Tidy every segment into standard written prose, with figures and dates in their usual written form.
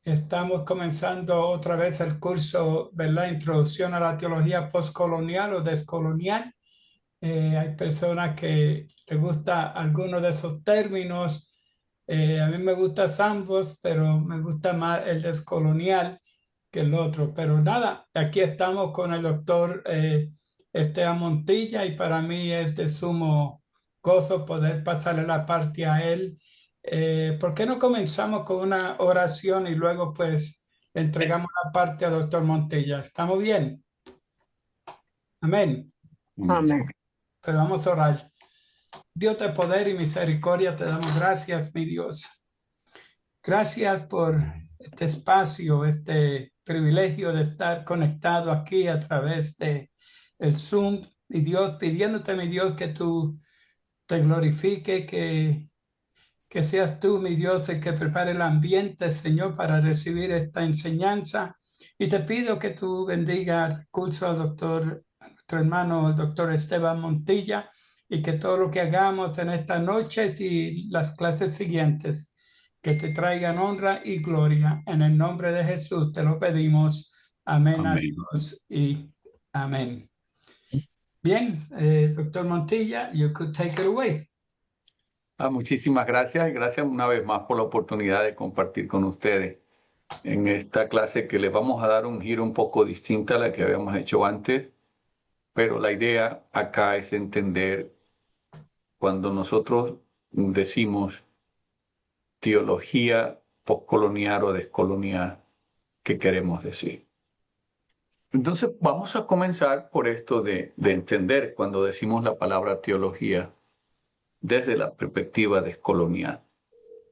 Estamos comenzando otra vez el curso, ¿verdad? Introducción a la teología postcolonial o descolonial. Hay personas que les gusta alguno de esos términos. A mí me gustan ambos, pero me gusta más el descolonial que el otro. Pero nada, aquí estamos con el doctor Esteban Montilla y para mí es de sumo gozo poder pasarle la parte a él. ¿Por qué no comenzamos con una oración y luego pues le entregamos la parte al doctor Montilla? ¿Estamos bien? Amén. Amén. Pues vamos a orar. Dios de poder y misericordia, te damos gracias, mi Dios. Gracias por este espacio, este privilegio de estar conectado aquí a través de el Zoom. Mi Dios, pidiéndote, mi Dios, que tú te glorifique, que seas tú, mi Dios, el que prepare el ambiente, Señor, para recibir esta enseñanza. Y te pido que tú bendiga el curso al doctor, a nuestro hermano, el doctor Esteban Montilla, y que todo lo que hagamos en estas noches y las clases siguientes, que te traigan honra y gloria. En el nombre de Jesús te lo pedimos. Amén a Amén. Dios y amén. Bien, doctor Montilla, you could take it away. Muchísimas gracias y gracias una vez más por la oportunidad de compartir con ustedes en esta clase que les vamos a dar un giro un poco distinta a la que habíamos hecho antes, pero la idea acá es entender cuando nosotros decimos teología postcolonial o descolonial, ¿qué queremos decir? Entonces vamos a comenzar por esto de entender cuando decimos la palabra teología desde la perspectiva descolonial.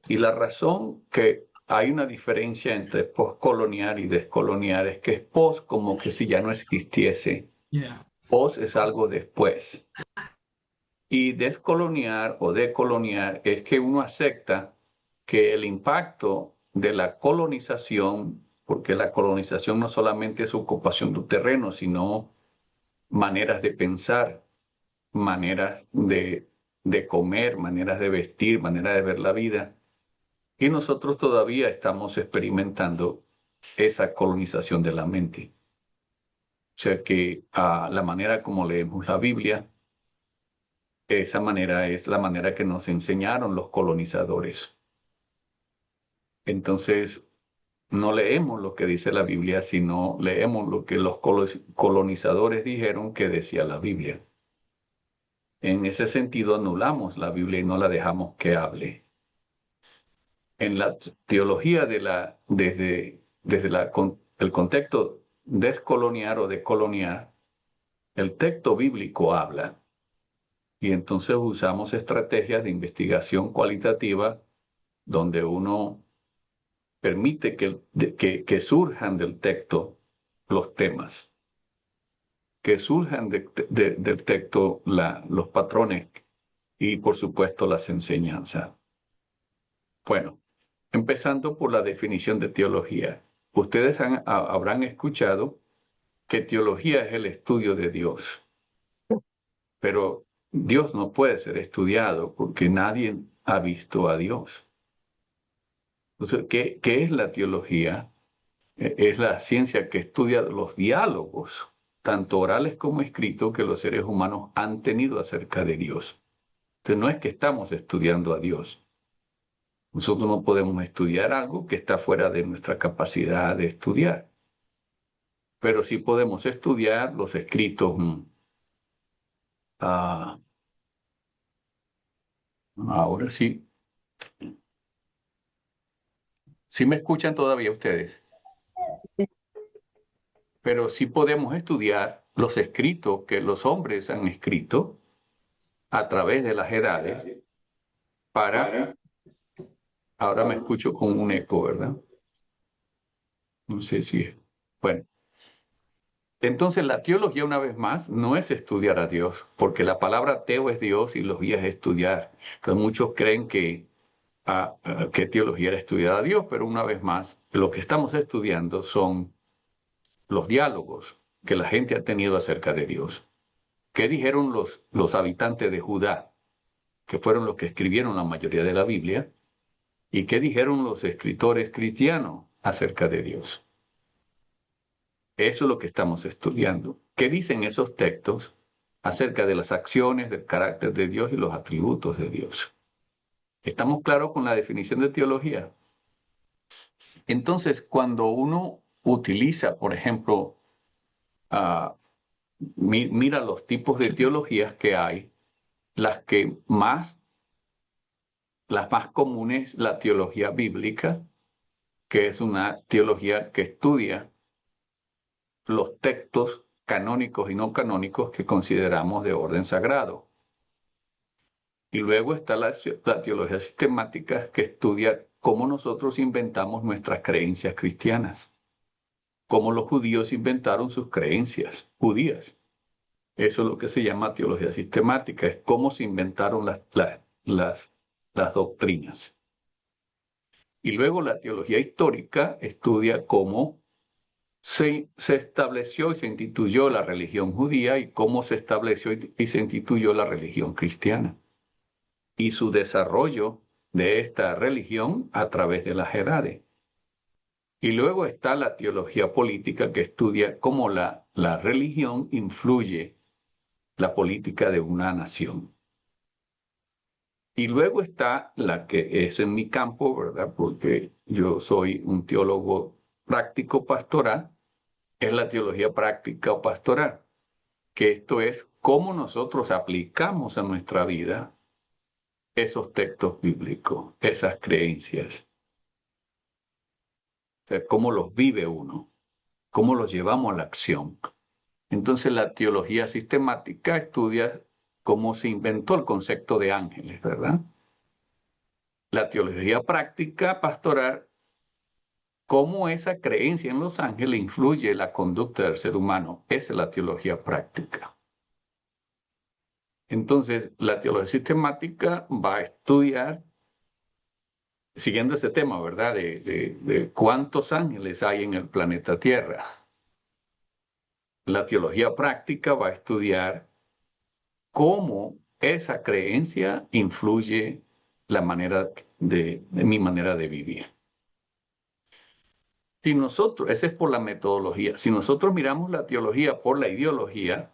Y la razón que hay una diferencia entre postcolonial y descolonial es que es post como que si ya no existiese. Yeah. Post es algo después. Y descolonial o decolonial es que uno acepta que el impacto de la colonización, porque la colonización no solamente es ocupación de un terreno, sino maneras de pensar, maneras de comer, maneras de vestir, maneras de ver la vida. Y nosotros todavía estamos experimentando esa colonización de la mente. O sea que la manera como leemos la Biblia, esa manera es la manera que nos enseñaron los colonizadores. Entonces, no leemos lo que dice la Biblia, sino leemos lo que los colonizadores dijeron que decía la Biblia. En ese sentido, anulamos la Biblia y no la dejamos que hable. En la teología desde el contexto descolonial o decolonial, el texto bíblico habla y entonces usamos estrategias de investigación cualitativa donde uno permite que surjan del texto los temas, que surjan del texto los patrones y por supuesto las enseñanzas. Bueno, empezando por la definición de teología. Ustedes habrán escuchado que teología es el estudio de Dios, pero Dios no puede ser estudiado porque nadie ha visto a Dios. Entonces, ¿qué es la teología? Es la ciencia que estudia los diálogos, tanto orales como escritos, que los seres humanos han tenido acerca de Dios. Entonces, no es que estamos estudiando a Dios. Nosotros no podemos estudiar algo que está fuera de nuestra capacidad de estudiar, pero sí podemos estudiar los escritos. Ah, ahora sí. Sí me escuchan todavía ustedes, pero sí podemos estudiar los escritos que los hombres han escrito a través de las edades para... Ahora me escucho con un eco, ¿verdad? No sé si es... Bueno, entonces la teología, una vez más, no es estudiar a Dios, porque la palabra teo es Dios y logía es estudiar. Entonces muchos creen que teología era estudiar a Dios, pero una vez más, lo que estamos estudiando son los diálogos que la gente ha tenido acerca de Dios. ¿Qué dijeron los habitantes de Judá, que fueron los que escribieron la mayoría de la Biblia? ¿Y qué dijeron los escritores cristianos? acerca de Dios. Eso es lo que estamos estudiando. ¿Qué dicen esos textos acerca de las acciones, del carácter de Dios y los atributos de Dios? ¿Estamos claros con la definición de teología? Entonces, cuando uno utiliza, por ejemplo, mira los tipos de teologías que hay, las más comunes, la teología bíblica, que es una teología que estudia los textos canónicos y no canónicos que consideramos de orden sagrado. Y luego está la teología sistemática, que estudia cómo nosotros inventamos nuestras creencias cristianas, cómo los judíos inventaron sus creencias judías. Eso es lo que se llama teología sistemática, es cómo se inventaron las doctrinas. Y luego la teología histórica estudia cómo se estableció y se instituyó la religión judía y cómo se estableció y se instituyó la religión cristiana y su desarrollo de esta religión a través de las edades. Y luego está la teología política, que estudia cómo la religión influye la política de una nación. Y luego está la que es en mi campo, ¿verdad? Porque yo soy un teólogo práctico pastoral, es la teología práctica o pastoral, que esto es cómo nosotros aplicamos a nuestra vida esos textos bíblicos, esas creencias. O sea, cómo los vive uno, cómo los llevamos a la acción. Entonces la teología sistemática estudia cómo se inventó el concepto de ángeles, ¿verdad? La teología práctica pastoral, cómo esa creencia en los ángeles influye en la conducta del ser humano. Esa es la teología práctica. Entonces, la teología sistemática va a estudiar, siguiendo ese tema, ¿verdad?, de cuántos ángeles hay en el planeta Tierra. La teología práctica va a estudiar cómo esa creencia influye la manera de mi manera de vivir. Si nosotros, esa es por la metodología, si nosotros miramos la teología por la ideología,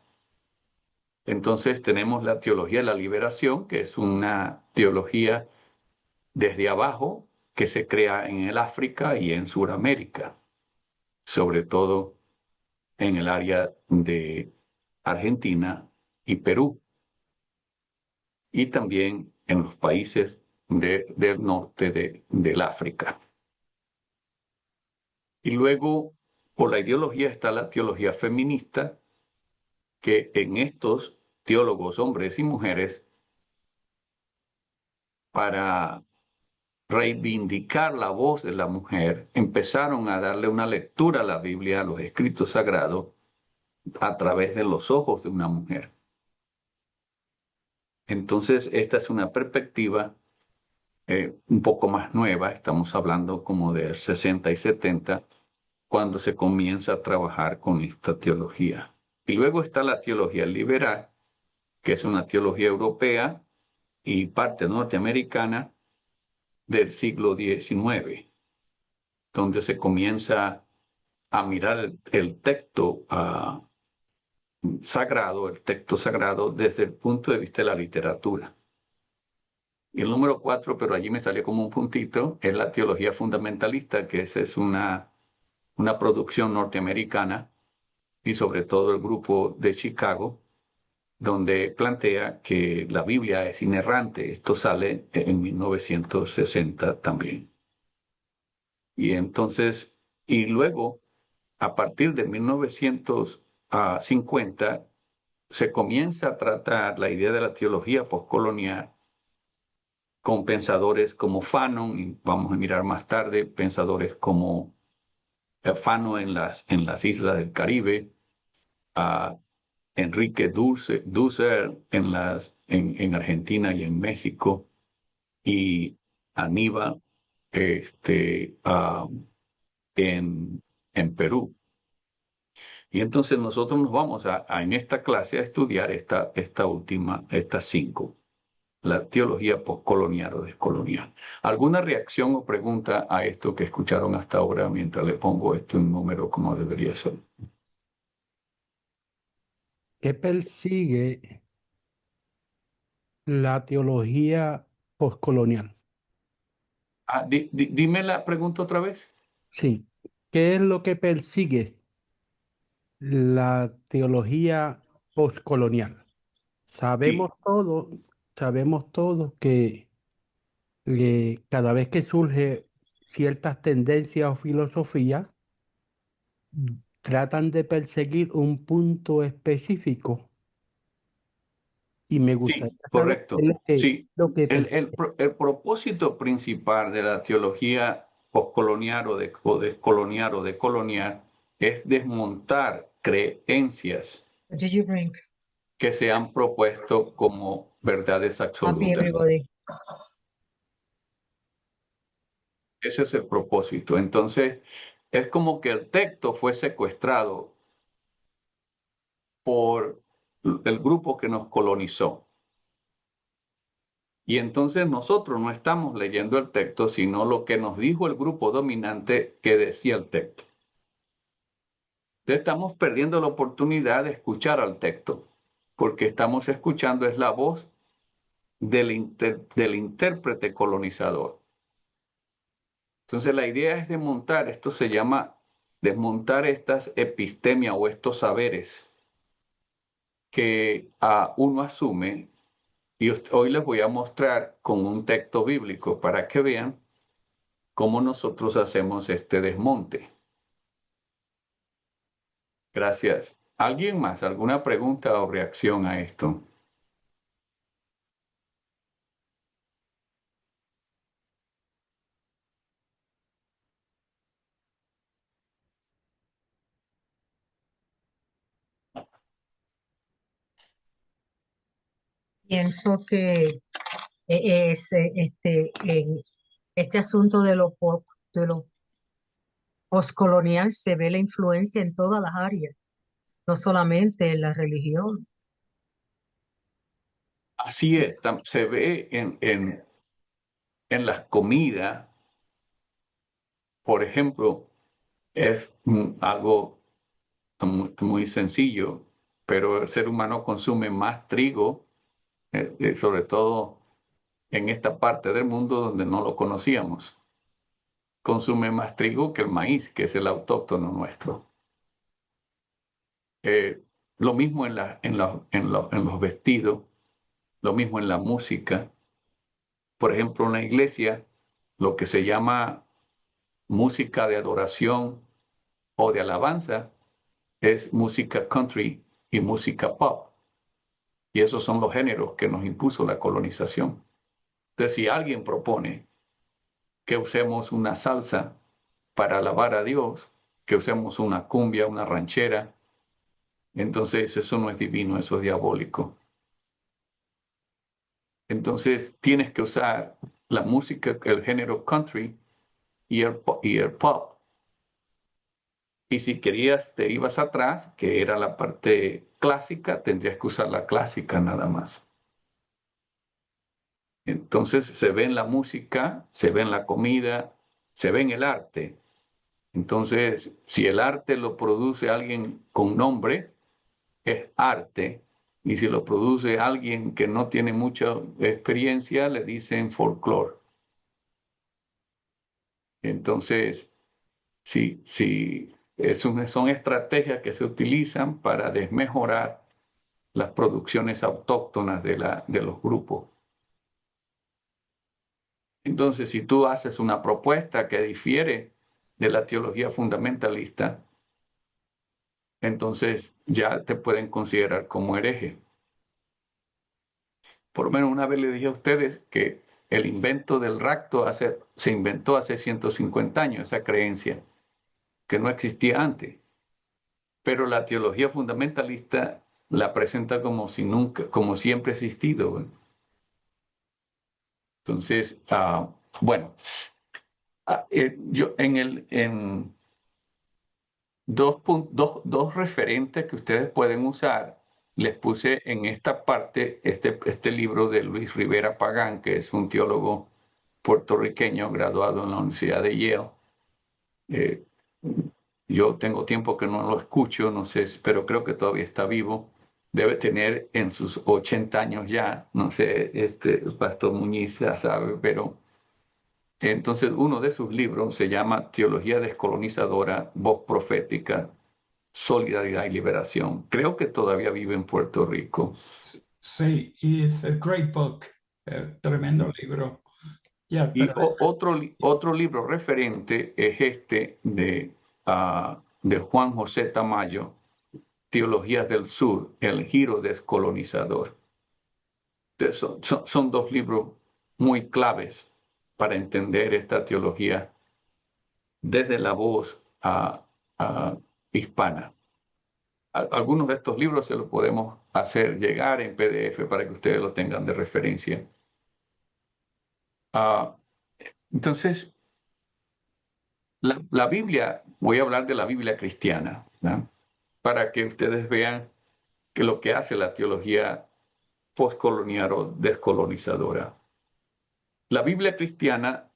entonces tenemos la teología de la liberación, que es una teología desde abajo que se crea en el África y en Sudamérica, sobre todo en el área de Argentina y Perú, y también en los países del norte del África. Y luego, por la ideología está la teología feminista, que en estos teólogos, hombres y mujeres, para reivindicar la voz de la mujer, empezaron a darle una lectura a la Biblia, a los escritos sagrados, a través de los ojos de una mujer. Entonces, esta es una perspectiva un poco más nueva, estamos hablando como del 60 y 70, cuando se comienza a trabajar con esta teología. Y luego está la teología liberal, que es una teología europea y parte norteamericana del siglo XIX, donde se comienza a mirar el texto sagrado, el texto sagrado desde el punto de vista de la literatura. Y el número 4, pero allí me salió como un puntito, es la teología fundamentalista, que esa es una producción norteamericana y sobre todo el grupo de Chicago, donde plantea que la Biblia es inerrante. Esto sale en 1960 también. Y entonces, y luego, a partir de 1950, se comienza a tratar la idea de la teología postcolonial con pensadores como Fanon, y vamos a mirar más tarde, pensadores como Fanon en las islas del Caribe, Enrique Dussel en Argentina y en México, y Aníbal en Perú. Y entonces nosotros nos vamos en esta clase a estudiar estas 5. la teología postcolonial o descolonial. ¿Alguna reacción o pregunta a esto que escucharon hasta ahora mientras le pongo esto en número como debería ser? ¿Qué persigue la teología postcolonial? Dime la pregunta otra vez. Sí. ¿Qué es lo que persigue la teología postcolonial? Sí, Sabemos todos que cada vez que surge ciertas tendencias o filosofías, tratan de perseguir un punto específico y me gustaría sí, saber qué correcto. es Sí, lo que persigue. el propósito principal de la teología postcolonial o descolonial o decolonial es desmontar creencias What did you bring? que se han propuesto como verdades Happy absolutas. everybody. Ese es el propósito. Entonces, es como que el texto fue secuestrado por el grupo que nos colonizó. Y entonces nosotros no estamos leyendo el texto, sino lo que nos dijo el grupo dominante que decía el texto. Entonces estamos perdiendo la oportunidad de escuchar al texto, porque estamos escuchando es la voz del intérprete colonizador. Entonces la idea es desmontar, esto se llama desmontar estas epistemias o estos saberes que uno asume. Y hoy les voy a mostrar con un texto bíblico para que vean cómo nosotros hacemos este desmonte. Gracias. ¿Alguien más? ¿Alguna pregunta o reacción a esto? Pienso que en este asunto de lo postcolonial se ve la influencia en todas las áreas, no solamente en la religión. Así es, se ve en las comidas, por ejemplo, es algo muy sencillo, pero el ser humano consume más trigo, sobre todo en esta parte del mundo donde no lo conocíamos. Consume más trigo que el maíz, que es el autóctono nuestro. Lo mismo en los vestidos, lo mismo en la música. Por ejemplo, en la iglesia, lo que se llama música de adoración o de alabanza es música country y música pop. Y esos son los géneros que nos impuso la colonización. Entonces, si alguien propone que usemos una salsa para alabar a Dios, que usemos una cumbia, una ranchera, entonces eso no es divino, eso es diabólico. Entonces tienes que usar la música, el género country y el pop. Y si querías, te ibas atrás, que era la parte clásica, tendrías que usar la clásica nada más. Entonces se ve en la música, se ve en la comida, se ve en el arte. Entonces, si el arte lo produce alguien con nombre, es arte. Y si lo produce alguien que no tiene mucha experiencia, le dicen folclore. Entonces, sí, son estrategias que se utilizan para desmejorar las producciones autóctonas de los grupos. Entonces, si tú haces una propuesta que difiere de la teología fundamentalista, entonces ya te pueden considerar como hereje. Por lo menos una vez le dije a ustedes que el invento del rapto se inventó hace 150 años, esa creencia, que no existía antes. Pero la teología fundamentalista la presenta como si nunca, como siempre ha existido. Entonces, bueno, yo en dos referentes que ustedes pueden usar les puse en esta parte este libro de Luis Rivera Pagán, que es un teólogo puertorriqueño graduado en la Universidad de Yale. Yo tengo tiempo que no lo escucho, no sé, pero creo que todavía está vivo. Debe tener en sus 80 años ya, no sé, el pastor Muñiz ya sabe, pero entonces uno de sus libros se llama Teología Descolonizadora, Voz Profética, Solidaridad y Liberación. Creo que todavía vive en Puerto Rico. Sí, y es a great book, tremendo libro. Yeah, Y pero otro libro referente es este de Juan José Tamayo, Teologías del Sur, El Giro Descolonizador. Son dos libros muy claves para entender esta teología desde la voz hispana. Algunos de estos libros se los podemos hacer llegar en PDF para que ustedes los tengan de referencia. Entonces, la Biblia, voy a hablar de la Biblia cristiana, ¿no? Para que ustedes vean que lo que hace la teología postcolonial o descolonizadora. La Biblia cristiana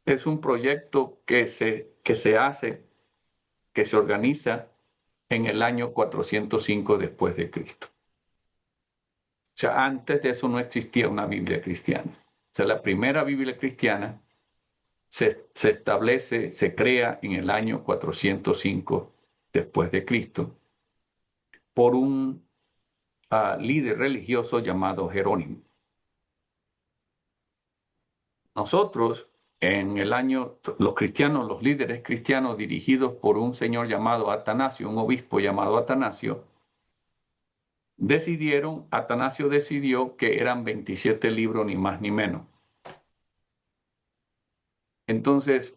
es un proyecto que se hace, que se organiza en el año 405 después de Cristo. O sea, antes de eso no existía una Biblia cristiana. O sea, la primera Biblia cristiana se establece, se crea en el año 405 después de Cristo por un líder religioso llamado Jerónimo. Nosotros, en el año, los cristianos, los líderes cristianos dirigidos por un señor llamado Atanasio, un obispo llamado Atanasio, Atanasio decidió que eran 27 libros, ni más ni menos. Entonces,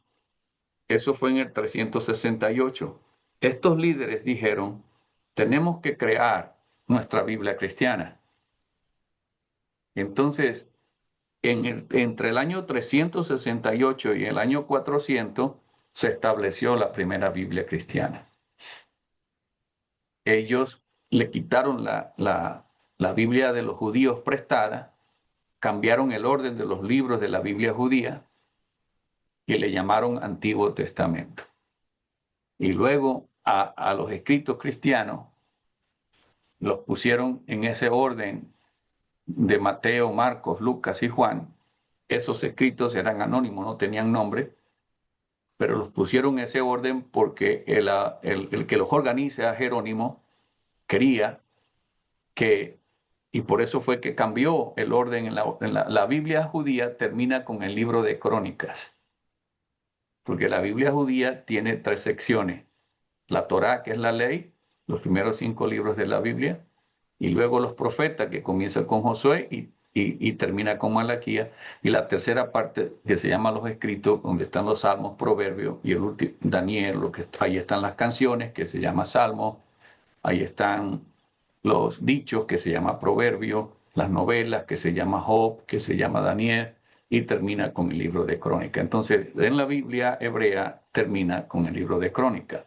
eso fue en el 368. Estos líderes dijeron, tenemos que crear nuestra Biblia cristiana. Entonces, entre el año 368 y el año 400 se estableció la primera Biblia cristiana. Ellos le quitaron la Biblia de los judíos prestada, cambiaron el orden de los libros de la Biblia judía y le llamaron Antiguo Testamento. Y luego a los escritos cristianos los pusieron en ese orden de Mateo, Marcos, Lucas y Juan. Esos escritos eran anónimos, no tenían nombre, pero los pusieron en ese orden porque el que los organiza, Jerónimo, quería que, y por eso fue que cambió el orden en la Biblia judía, termina con el libro de Crónicas, porque la Biblia judía tiene 3 secciones: la Torá, que es la ley, los primeros 5 libros de la Biblia, y luego los profetas, que comienza con Josué y termina con Malaquía, y la tercera parte, que se llama los escritos, donde están los salmos, proverbios, y el último, Daniel, ahí están las canciones, que se llama salmos, ahí están los dichos, que se llama proverbio, las novelas, que se llama Job, que se llama Daniel, y termina con el libro de Crónica. Entonces, en la Biblia hebrea termina con el libro de Crónica.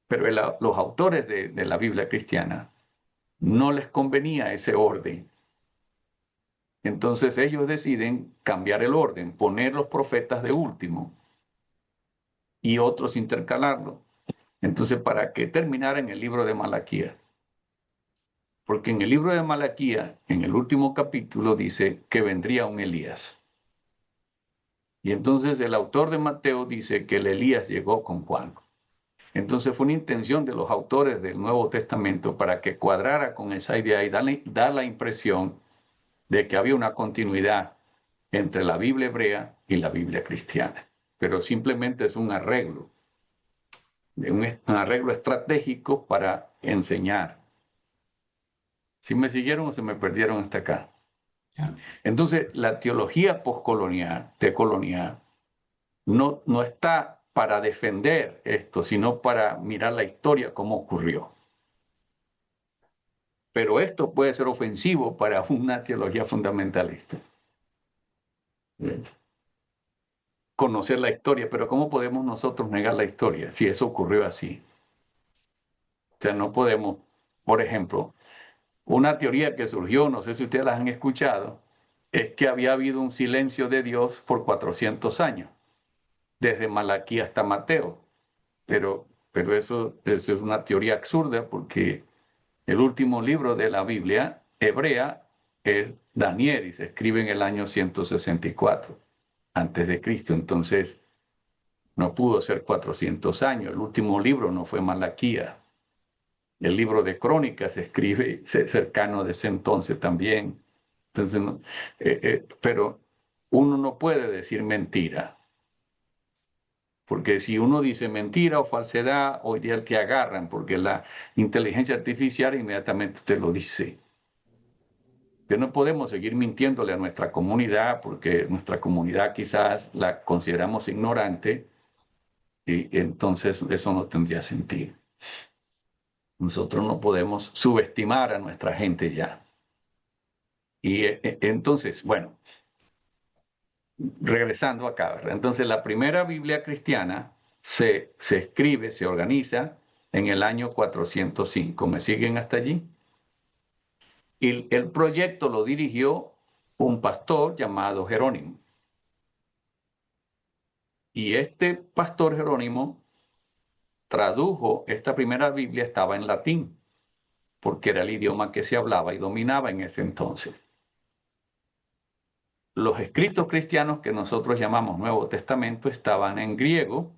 Pero los autores de la Biblia cristiana no les convenía ese orden. Entonces ellos deciden cambiar el orden, poner los profetas de último y otros intercalarlos. Entonces, ¿para qué terminar en el libro de Malaquía? Porque en el libro de Malaquía, en el último capítulo, dice que vendría un Elías. Y entonces el autor de Mateo dice que el Elías llegó con Juan. Entonces fue una intención de los autores del Nuevo Testamento para que cuadrara con esa idea y dar la impresión de que había una continuidad entre la Biblia hebrea y la Biblia cristiana. Pero simplemente es un arreglo estratégico para enseñar. ¿Sí me siguieron o se me perdieron hasta acá? yeah. Entonces, la teología postcolonial, decolonial, no está para defender esto, sino para mirar la historia, cómo ocurrió. Pero esto puede ser ofensivo para una teología fundamentalista. Conocer la historia, pero ¿cómo podemos nosotros negar la historia si eso ocurrió así? O sea, no podemos, por ejemplo, una teoría que surgió, no sé si ustedes las han escuchado, es que había habido un silencio de Dios por 400 años, desde Malaquí hasta Mateo. Pero eso es una teoría absurda porque el último libro de la Biblia hebrea es Daniel y se escribe en el año 164 antes de Cristo. Entonces, no pudo ser 400 años. El último libro no fue Malaquía. El libro de Crónicas se escribe cercano de ese entonces también. Entonces, pero uno no puede decir mentira. Porque si uno dice mentira o falsedad, hoy día te agarran, porque la inteligencia artificial inmediatamente te lo dice. Que no podemos seguir mintiéndole a nuestra comunidad, porque nuestra comunidad quizás la consideramos ignorante, y entonces eso no tendría sentido. Nosotros no podemos subestimar a nuestra gente ya. Y entonces, bueno, regresando acá, ¿verdad? Entonces la primera Biblia cristiana se escribe, se organiza en el año 405. ¿Me siguen hasta allí? Y el proyecto lo dirigió un pastor llamado Jerónimo. Y este pastor Jerónimo tradujo, esta primera Biblia estaba en latín, porque era el idioma que se hablaba y dominaba en ese entonces. Los escritos cristianos que nosotros llamamos Nuevo Testamento estaban en griego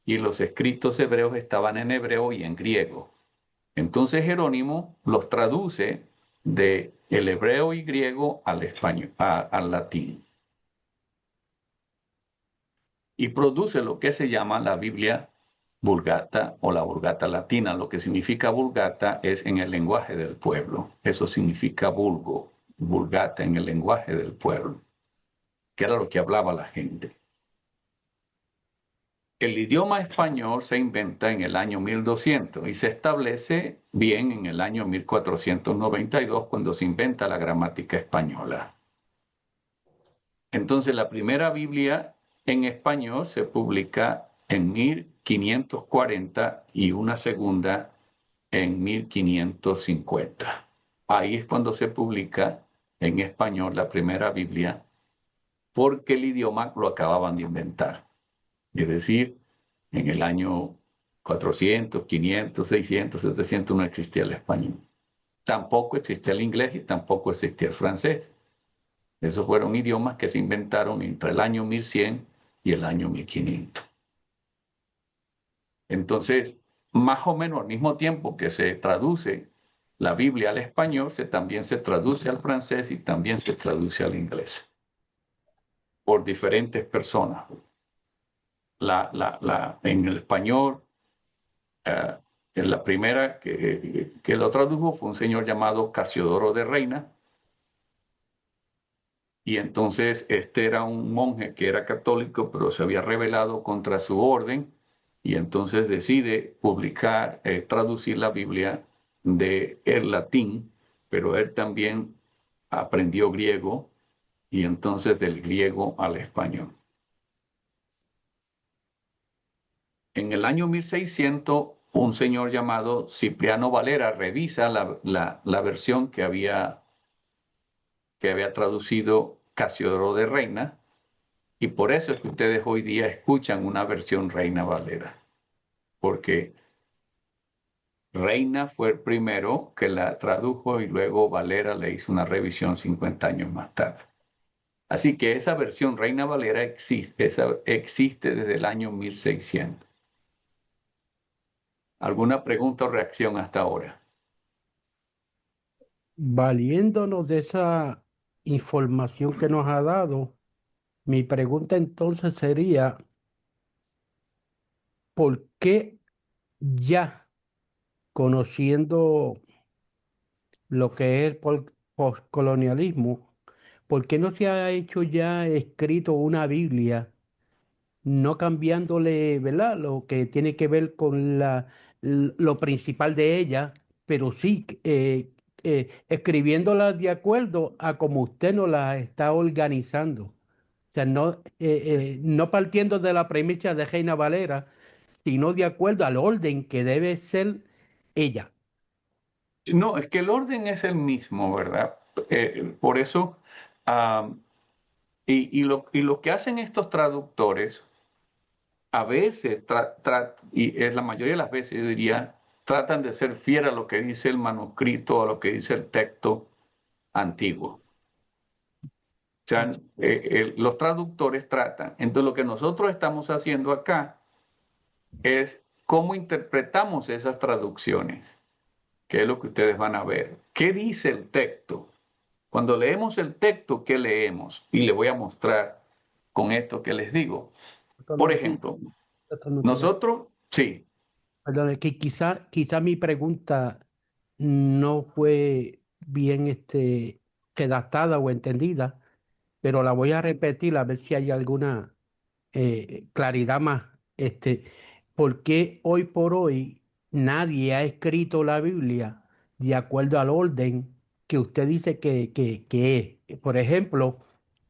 y los escritos hebreos estaban en hebreo y en griego. Entonces Jerónimo los traduce de el hebreo y griego al español, al latín. Y produce lo que se llama la Biblia Vulgata o la Vulgata latina. Lo que significa Vulgata es en el lenguaje del pueblo. Eso significa vulgo, Vulgata en el lenguaje del pueblo, que era lo que hablaba la gente. El idioma español se inventa en el año 1200 y se establece bien en el año 1492 cuando se inventa la gramática española. Entonces la primera Biblia en español se publica en 1540 y una segunda en 1550. Ahí es cuando se publica en español la primera Biblia porque el idioma lo acababan de inventar. Es decir, en el año 400, 500, 600, 700 no existía el español. Tampoco existía el inglés y tampoco existía el francés. Esos fueron idiomas que se inventaron entre el año 1100 y el año 1500. Entonces, más o menos al mismo tiempo que se traduce la Biblia al español, también se traduce al francés y también se traduce al inglés por diferentes personas. En el español, en la primera que lo tradujo fue un señor llamado Casiodoro de Reina. Y entonces este era un monje que era católico, pero se había rebelado contra su orden, y entonces decide publicar, traducir la Biblia del latín, pero él también aprendió griego, y entonces del griego al español. En el año 1600, un señor llamado Cipriano Valera revisa la versión que había traducido Casiodoro de Reina, y por eso es que ustedes hoy día escuchan una versión Reina Valera, porque Reina fue el primero que la tradujo y luego Valera le hizo una revisión 50 años más tarde. Así que esa versión Reina Valera existe desde el año 1600. ¿Alguna pregunta o reacción hasta ahora? Valiéndonos de esa información que nos ha dado, mi pregunta entonces sería, ¿por qué ya conociendo lo que es el postcolonialismo, por qué no se ha hecho ya escrito una Biblia, no cambiándole, ¿verdad? Lo que tiene que ver con lo principal de ella, pero sí escribiéndola de acuerdo a como usted nos la está organizando? O sea, no partiendo de la premisa de Reina Valera, sino de acuerdo al orden que debe ser ella. No, es que el orden es el mismo, ¿verdad? Por eso, ah, y lo que hacen estos traductores, a veces, y es la mayoría de las veces, yo diría, tratan de ser fiel a lo que dice el manuscrito, a lo que dice el texto antiguo. O sea, los traductores tratan. Entonces, lo que nosotros estamos haciendo acá es cómo interpretamos esas traducciones, que es lo que ustedes van a ver. ¿Qué dice el texto? Cuando leemos el texto, ¿qué leemos? Y le voy a mostrar con esto que les digo. Por ejemplo, nosotros, sí, Perdón, es que quizá mi pregunta no fue bien redactada o entendida, pero la voy a repetir a ver si hay alguna claridad más. ¿Por qué hoy por hoy nadie ha escrito la Biblia de acuerdo al orden que usted dice que es? Por ejemplo,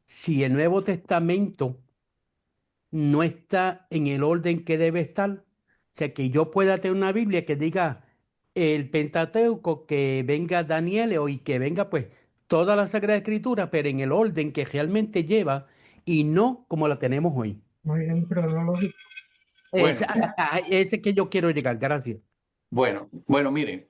si el Nuevo Testamento no está en el orden que debe estar. O sea, que yo pueda tener una Biblia que diga el Pentateuco, que venga Daniel y que venga pues toda la Sagrada Escritura, pero en el orden que realmente lleva y no como la tenemos hoy. orden cronológico. Ese, bueno, ese que yo quiero llegar, gracias. bueno, miren,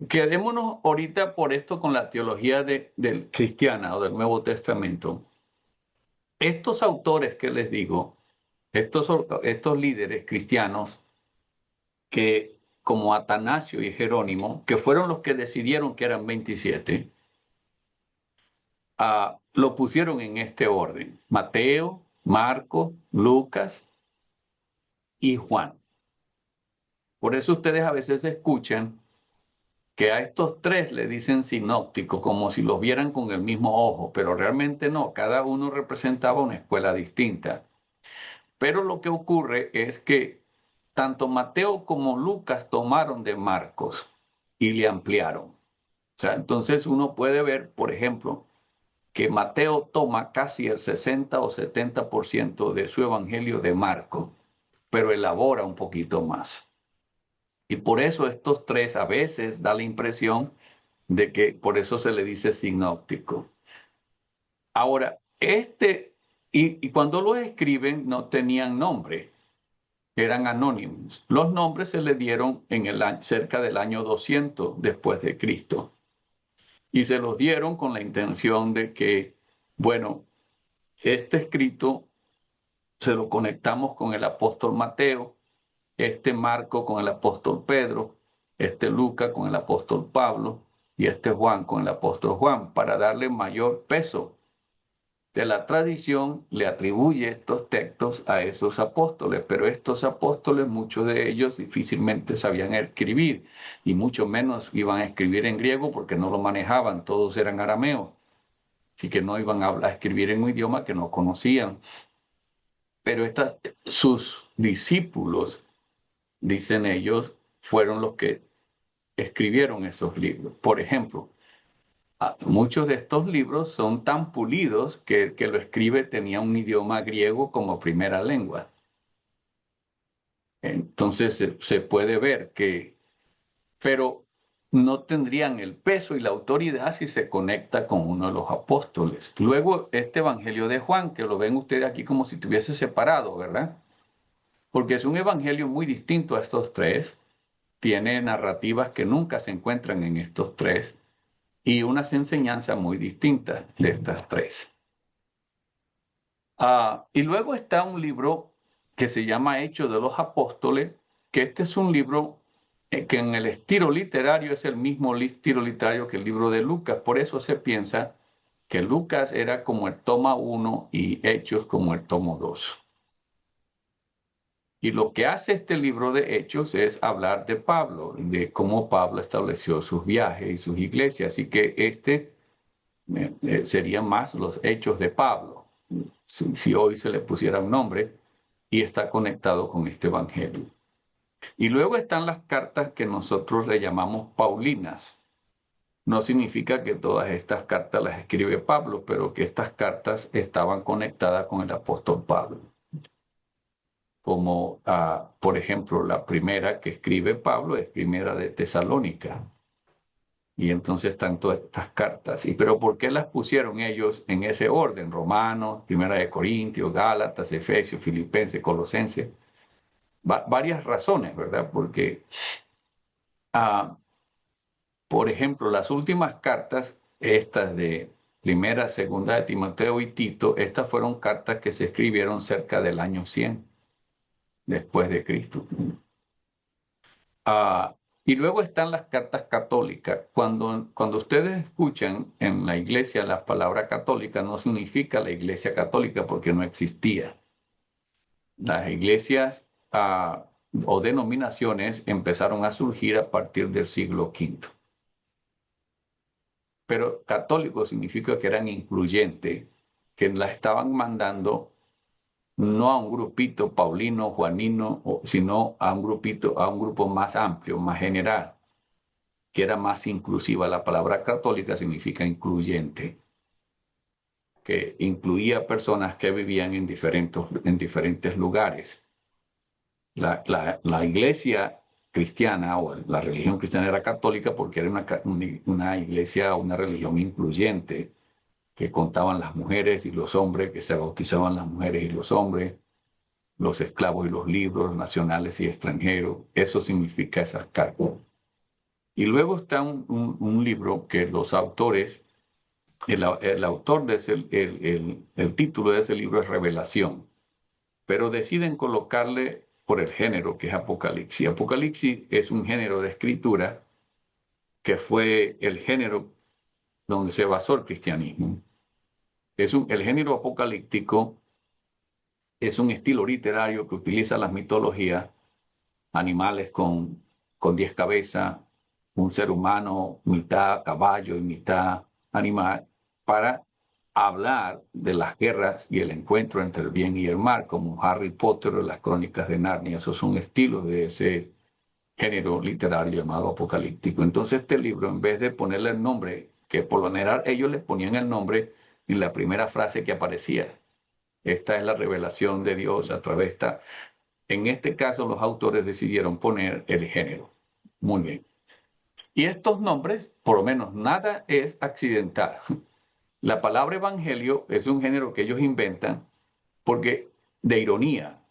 quedémonos ahorita por esto con la teología del cristiana o del Nuevo Testamento. Estos autores que les digo, estos líderes cristianos, que como Atanasio y Jerónimo, que fueron los que decidieron que eran 27, lo pusieron en este orden: Mateo, Marcos, Lucas y Juan. Por eso ustedes a veces escuchan que a estos tres le dicen sinópticos, como si los vieran con el mismo ojo, pero realmente no, cada uno representaba una escuela distinta. Pero lo que ocurre es que tanto Mateo como Lucas tomaron de Marcos y le ampliaron. O sea, entonces uno puede ver, por ejemplo, que Mateo toma casi el 60 o 70% de su evangelio de Marcos, pero elabora un poquito más. Y por eso estos tres a veces da la impresión de que por eso se le dice sinóptico. Ahora, y cuando lo escriben no tenían nombre, eran anónimos. Los nombres se le dieron cerca del año 200 después de Cristo. Y se los dieron con la intención de que, bueno, este escrito se lo conectamos con el apóstol Mateo, este Marco con el apóstol Pedro, este Lucas con el apóstol Pablo y este Juan con el apóstol Juan, para darle mayor peso. De la tradición le atribuye estos textos a esos apóstoles, pero estos apóstoles, muchos de ellos difícilmente sabían escribir y mucho menos iban a escribir en griego porque no lo manejaban, todos eran arameos, así que no iban a escribir en un idioma que no conocían. Pero sus discípulos, dicen ellos, fueron los que escribieron esos libros. Por ejemplo, muchos de estos libros son tan pulidos que el que lo escribe tenía un idioma griego como primera lengua. Entonces se puede ver pero no tendrían el peso y la autoridad si se conecta con uno de los apóstoles. Luego, este Evangelio de Juan, que lo ven ustedes aquí como si estuviese separado, ¿verdad? Porque es un evangelio muy distinto a estos tres, tiene narrativas que nunca se encuentran en estos tres y unas enseñanzas muy distintas de estas tres. Y luego está un libro que se llama Hechos de los Apóstoles, que este es un libro que en el estilo literario es el mismo estilo literario que el libro de Lucas. Por eso se piensa que Lucas era como el tomo 1 y Hechos como el tomo 2. Y lo que hace este libro de Hechos es hablar de Pablo, de cómo Pablo estableció sus viajes y sus iglesias. Así que serían más los Hechos de Pablo, si hoy se le pusiera un nombre, y está conectado con este evangelio. Y luego están las cartas que nosotros le llamamos paulinas. No significa que todas estas cartas las escribe Pablo, pero que estas cartas estaban conectadas con el apóstol Pablo. como por ejemplo la primera que escribe Pablo es Primera de Tesalónica. Y entonces están todas estas cartas. Pero ¿por qué las pusieron ellos en ese orden? Romanos, Primera de Corintios, Gálatas, Efesios, Filipenses, Colosenses. Varias razones, ¿verdad? Porque, por ejemplo, las últimas cartas, estas de Primera, Segunda de Timoteo y Tito, estas fueron cartas que se escribieron cerca del año 100 después de Cristo. Y luego están las cartas católicas. Cuando ustedes escuchan en la iglesia la palabra católica, no significa la iglesia católica porque no existía. Las iglesias o denominaciones empezaron a surgir a partir del siglo V. Pero católico significa que eran incluyentes, que las estaban mandando no a un grupito paulino, juanino, sino a un grupo más amplio, más general, que era más inclusiva. La palabra católica significa incluyente, que incluía personas que vivían en diferentes lugares. La iglesia cristiana o la religión cristiana era católica porque era una iglesia, una religión incluyente, que contaban las mujeres y los hombres, que se bautizaban las mujeres y los hombres, los esclavos y los libros, nacionales y extranjeros. Eso significa esas cartas. Y luego está un libro que los autores, el autor de el título de ese libro es Revelación, pero deciden colocarle por el género que es Apocalipsis. Apocalipsis es un género de escritura que fue el género donde se basó el cristianismo. El género apocalíptico es un estilo literario que utiliza las mitologías, animales con 10 cabezas, un ser humano mitad caballo y mitad animal, para hablar de las guerras y el encuentro entre el bien y el mal, como Harry Potter o las Crónicas de Narnia. Esos son estilos de ese género literario llamado apocalíptico. Entonces este libro, en vez de ponerle el nombre, que por lo general ellos le ponían el nombre en la primera frase que aparecía. Esta es la revelación de Dios a través de esta. En este caso, los autores decidieron poner el género. Muy bien. Y estos nombres, por lo menos, nada es accidental. La palabra evangelio es un género que ellos inventan porque, de ironía,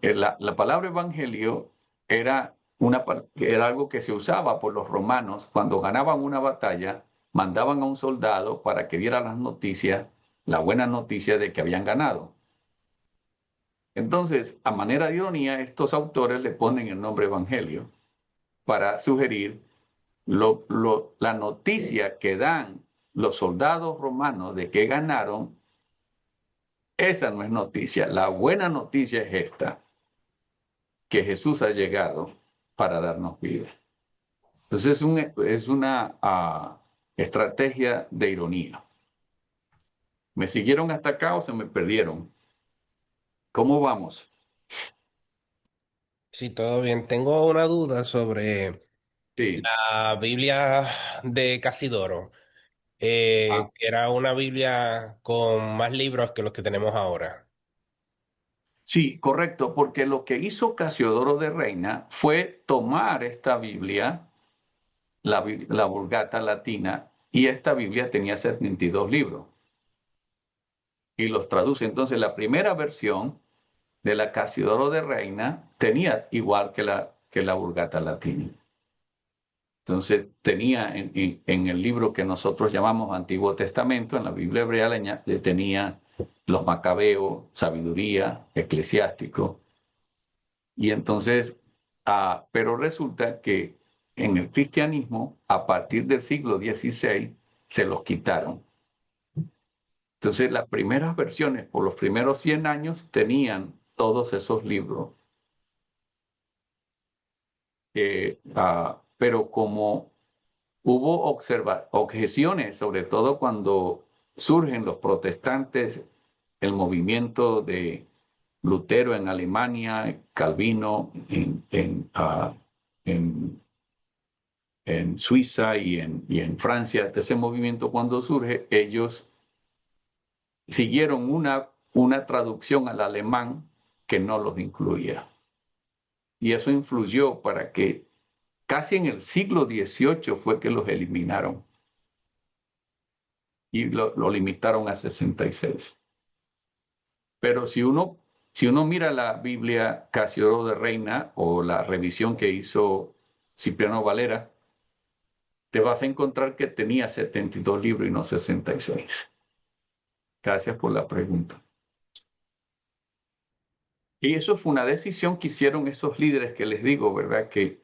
la palabra evangelio era algo que se usaba por los romanos cuando ganaban una batalla, mandaban a un soldado para que diera las noticias, la buena noticia de que habían ganado. Entonces, a manera de ironía, estos autores le ponen el nombre evangelio para sugerir la noticia que dan los soldados romanos de que ganaron. Esa no es noticia. La buena noticia es esta, que Jesús ha llegado para darnos vida. Entonces es una estrategia de ironía. ¿Me siguieron hasta acá o se me perdieron? ¿Cómo vamos? Sí, todo bien. Tengo una duda sobre Sí. la Biblia de Casidoro, que era una Biblia con más libros que los que tenemos ahora. Sí, correcto, porque lo que hizo Casiodoro de Reina fue tomar esta Biblia, la Vulgata Latina, y esta Biblia tenía 72 libros, y los traduce. Entonces, la primera versión de la Casiodoro de Reina tenía igual que la Vulgata Latina. Entonces, tenía en el libro que nosotros llamamos Antiguo Testamento, en la Biblia hebrea, tenía los Macabeos, sabiduría, eclesiástico. Y entonces, pero resulta que en el cristianismo, a partir del siglo XVI, se los quitaron. Entonces, las primeras versiones, por los primeros 100 años, tenían todos esos libros. Pero como hubo objeciones, sobre todo cuando surgen los protestantes, el movimiento de Lutero en Alemania, Calvino en Suiza y en Francia, ese movimiento cuando surge, ellos siguieron una traducción al alemán que no los incluía. Y eso influyó para que casi en el siglo XVIII fue que los eliminaron y lo limitaron a 66. Pero si uno mira la Biblia Casiodoro de Reina o la revisión que hizo Cipriano Valera, te vas a encontrar que tenía 72 libros y no 66. Gracias por la pregunta. Y eso fue una decisión que hicieron esos líderes que les digo, ¿verdad? Que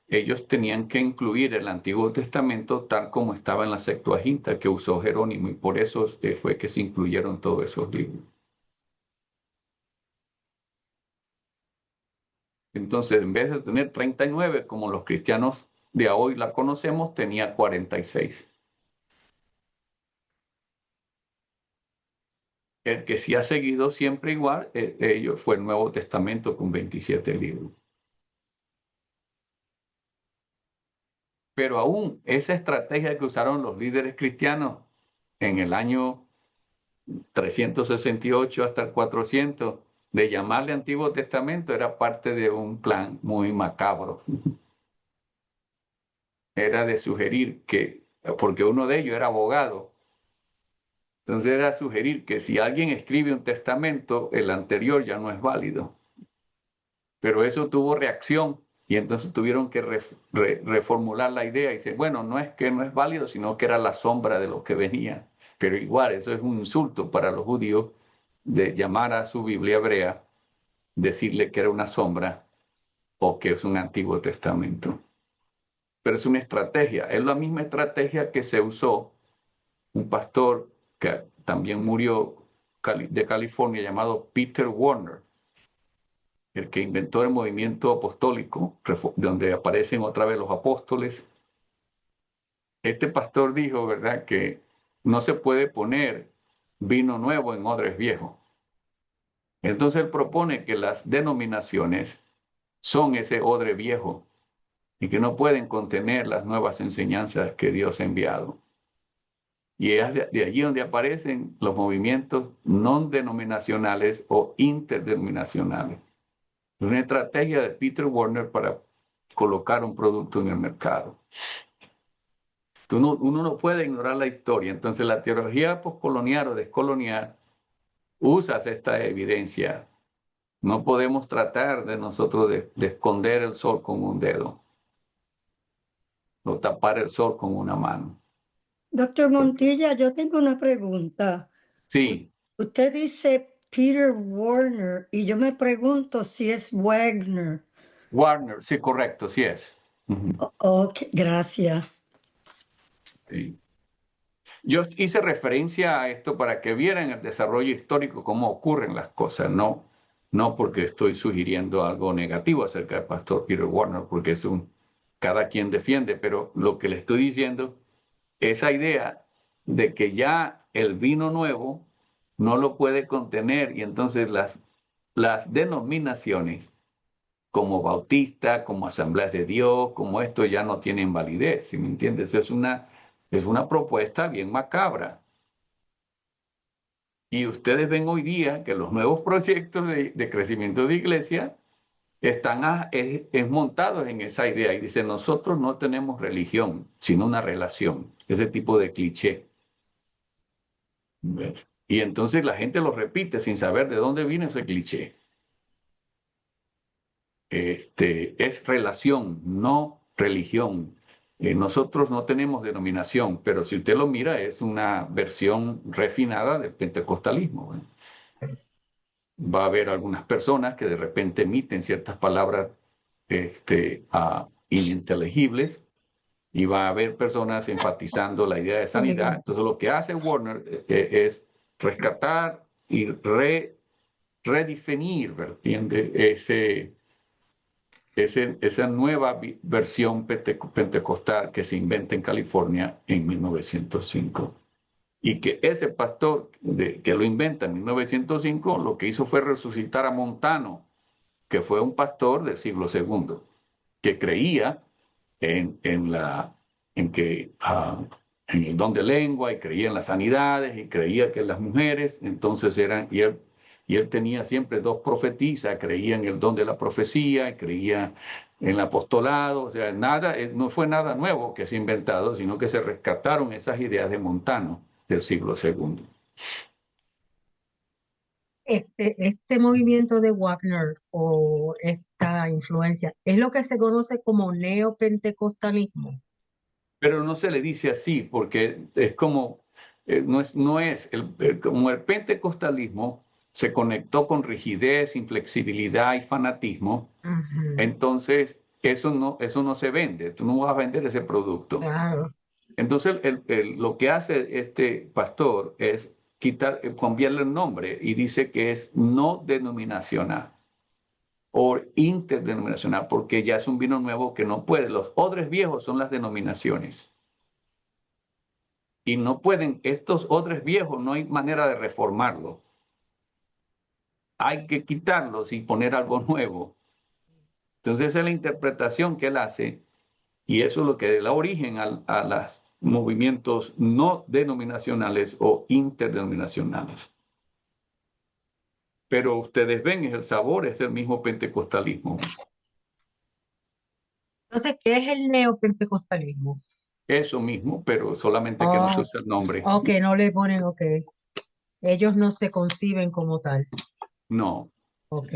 ellos tenían que incluir el Antiguo Testamento tal como estaba en la Septuaginta que usó Jerónimo, y por eso fue que se incluyeron todos esos libros. Entonces, en vez de tener 39 como los cristianos de hoy la conocemos, tenía 46. El que sí ha seguido siempre igual, ellos fue el Nuevo Testamento con 27 libros. Pero aún esa estrategia que usaron los líderes cristianos en el año 368 hasta el 400, de llamarle Antiguo Testamento, era parte de un plan muy macabro. Era de sugerir que, porque uno de ellos era abogado, entonces era sugerir que si alguien escribe un testamento, el anterior ya no es válido. Pero eso tuvo reacción y entonces tuvieron que reformular la idea y decir, bueno, no es que no es válido, sino que era la sombra de lo que venía. Pero igual, eso es un insulto para los judíos de llamar a su Biblia hebrea, decirle que era una sombra o que es un Antiguo Testamento. Pero es una estrategia, es la misma estrategia que se usó un pastor que también murió de California llamado Peter Warner, el que inventó el movimiento apostólico, donde aparecen otra vez los apóstoles. Este pastor dijo, ¿verdad?, que no se puede poner vino nuevo en odres viejos. Entonces él propone que las denominaciones son ese odre viejo y que no pueden contener las nuevas enseñanzas que Dios ha enviado. Y es de allí donde aparecen los movimientos no denominacionales o interdenominacionales. Es una estrategia de Peter Warner para colocar un producto en el mercado. Uno no puede ignorar la historia. Entonces la teología postcolonial o descolonial usa esta evidencia. No podemos tratar de nosotros de esconder el sol con un dedo o tapar el sol con una mano. Doctor Montilla, yo tengo una pregunta. Sí. Usted dice Peter Warner y yo me pregunto si es Wagner. Warner, sí, correcto, sí es. Ok, gracias. Sí. Yo hice referencia a esto para que vieran el desarrollo histórico, cómo ocurren las cosas, no porque estoy sugiriendo algo negativo acerca del pastor Peter Warner, porque es cada quien defiende, pero lo que le estoy diciendo, esa idea de que ya el vino nuevo no lo puede contener y entonces las denominaciones como Bautista, como Asambleas de Dios, como esto ya no tienen validez, ¿sí me entiendes? Es una propuesta bien macabra. Y ustedes ven hoy día que los nuevos proyectos de crecimiento de iglesia están montados en esa idea y dicen, nosotros no tenemos religión, sino una relación. Ese tipo de cliché. ¿Ves? Y entonces la gente lo repite sin saber de dónde viene ese cliché. Es relación, no religión. Nosotros no tenemos denominación, pero si usted lo mira, es una versión refinada del pentecostalismo. Va a haber algunas personas que de repente emiten ciertas palabras ininteligibles y va a haber personas enfatizando la idea de sanidad. Entonces lo que hace Warner es rescatar y redefinir, ¿entiende? Esa nueva versión pentecostal que se inventa en California en 1905. Y que ese pastor que lo inventa en 1905, lo que hizo fue resucitar a Montano, que fue un pastor del siglo II, que creía en el don de lengua y creía en las sanidades y creía que las mujeres entonces y él y él tenía siempre dos profetisas, creía en el don de la profecía, creía en el apostolado, o sea, nada, no fue nada nuevo que se ha inventado, sino que se rescataron esas ideas de Montano del siglo II. Este movimiento de Wagner o esta influencia es lo que se conoce como neopentecostalismo. Pero no se le dice así, porque es como, como el pentecostalismo se conectó con rigidez, inflexibilidad y fanatismo, Ujú, entonces eso no se vende, tú no vas a vender ese producto. claro. Entonces lo que hace este pastor es cambiarle el nombre y dice que es no denominacional o interdenominacional, porque ya es un vino nuevo que no puede. Los odres viejos son las denominaciones. Y no pueden, estos odres viejos, no hay manera de reformarlos. Hay que quitarlos y poner algo nuevo. Entonces esa es la interpretación que él hace y eso es lo que da origen a los movimientos no denominacionales o interdenominacionales. Pero ustedes ven, el sabor es el mismo pentecostalismo. Entonces, ¿qué es el neopentecostalismo? Eso mismo, pero solamente que no se usa el nombre. Ok, no le ponen, ok. Ellos no se conciben como tal. No, Ok.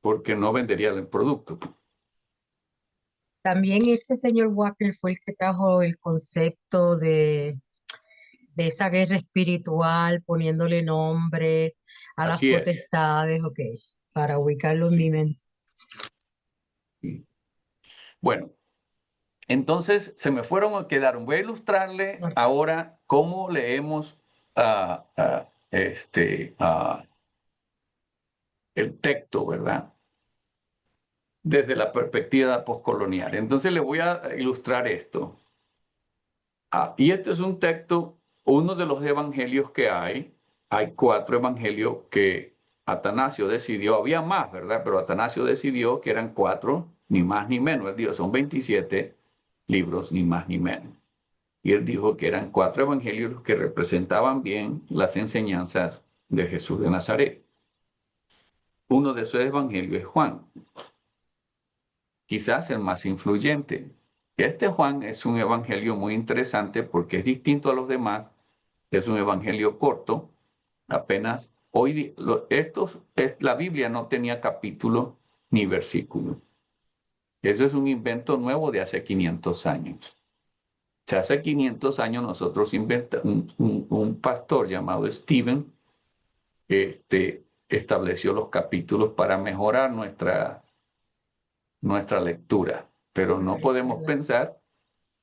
porque no venderían el producto. También este señor Wagner fue el que trajo el concepto de esa guerra espiritual, poniéndole nombre a las Así es. potestades, ok, para ubicarlo en mi mente. Bueno, entonces se me fueron a quedar. Voy a ilustrarle ahora cómo leemos el texto, ¿verdad? Desde la perspectiva postcolonial. Entonces le voy a ilustrar esto. Y este es un texto, uno de los evangelios que hay. Hay 4 evangelios que Atanasio decidió, había más, ¿verdad? Pero Atanasio decidió que eran 4, ni más ni menos. Él dijo, son 27 libros, ni más ni menos. Y él dijo que eran 4 evangelios que representaban bien las enseñanzas de Jesús de Nazaret. Uno de esos evangelios es Juan, quizás el más influyente. Este Juan es un evangelio muy interesante porque es distinto a los demás, es un evangelio corto, apenas hoy la Biblia no tenía capítulo ni versículo. Eso es un invento nuevo de hace 500 años. O sea, hace 500 años nosotros un pastor llamado Stephen estableció los capítulos para mejorar nuestra lectura, pero no podemos pensar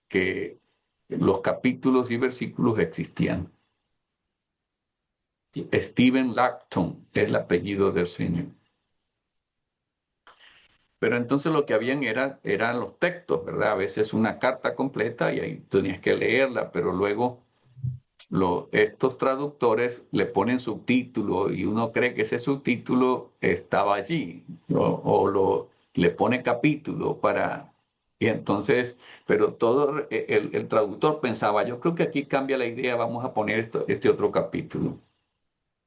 que los capítulos y versículos existían. Stephen Lacton es el apellido del Señor. Pero entonces lo que habían eran los textos, ¿verdad? A veces una carta completa y ahí tenías que leerla, pero luego estos traductores le ponen subtítulos y uno cree que ese subtítulo estaba allí le pone capítulo y entonces, pero todo el traductor pensaba, yo creo que aquí cambia la idea, vamos a poner este otro capítulo.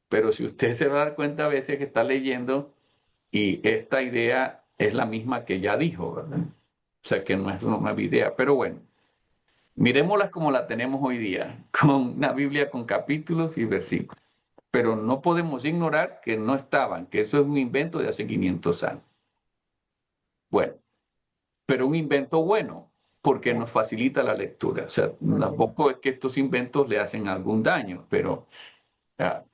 Pero si usted se va a dar cuenta a veces que está leyendo y esta idea es la misma que ya dijo, ¿verdad? O sea que no es una nueva idea, pero bueno. Miremoslas como la tenemos hoy día, con una Biblia con capítulos y versículos. Pero no podemos ignorar que no estaban, que eso es un invento de hace 500 años. Bueno, pero un invento bueno, porque nos facilita la lectura. O sea, tampoco es que estos inventos le hacen algún daño, pero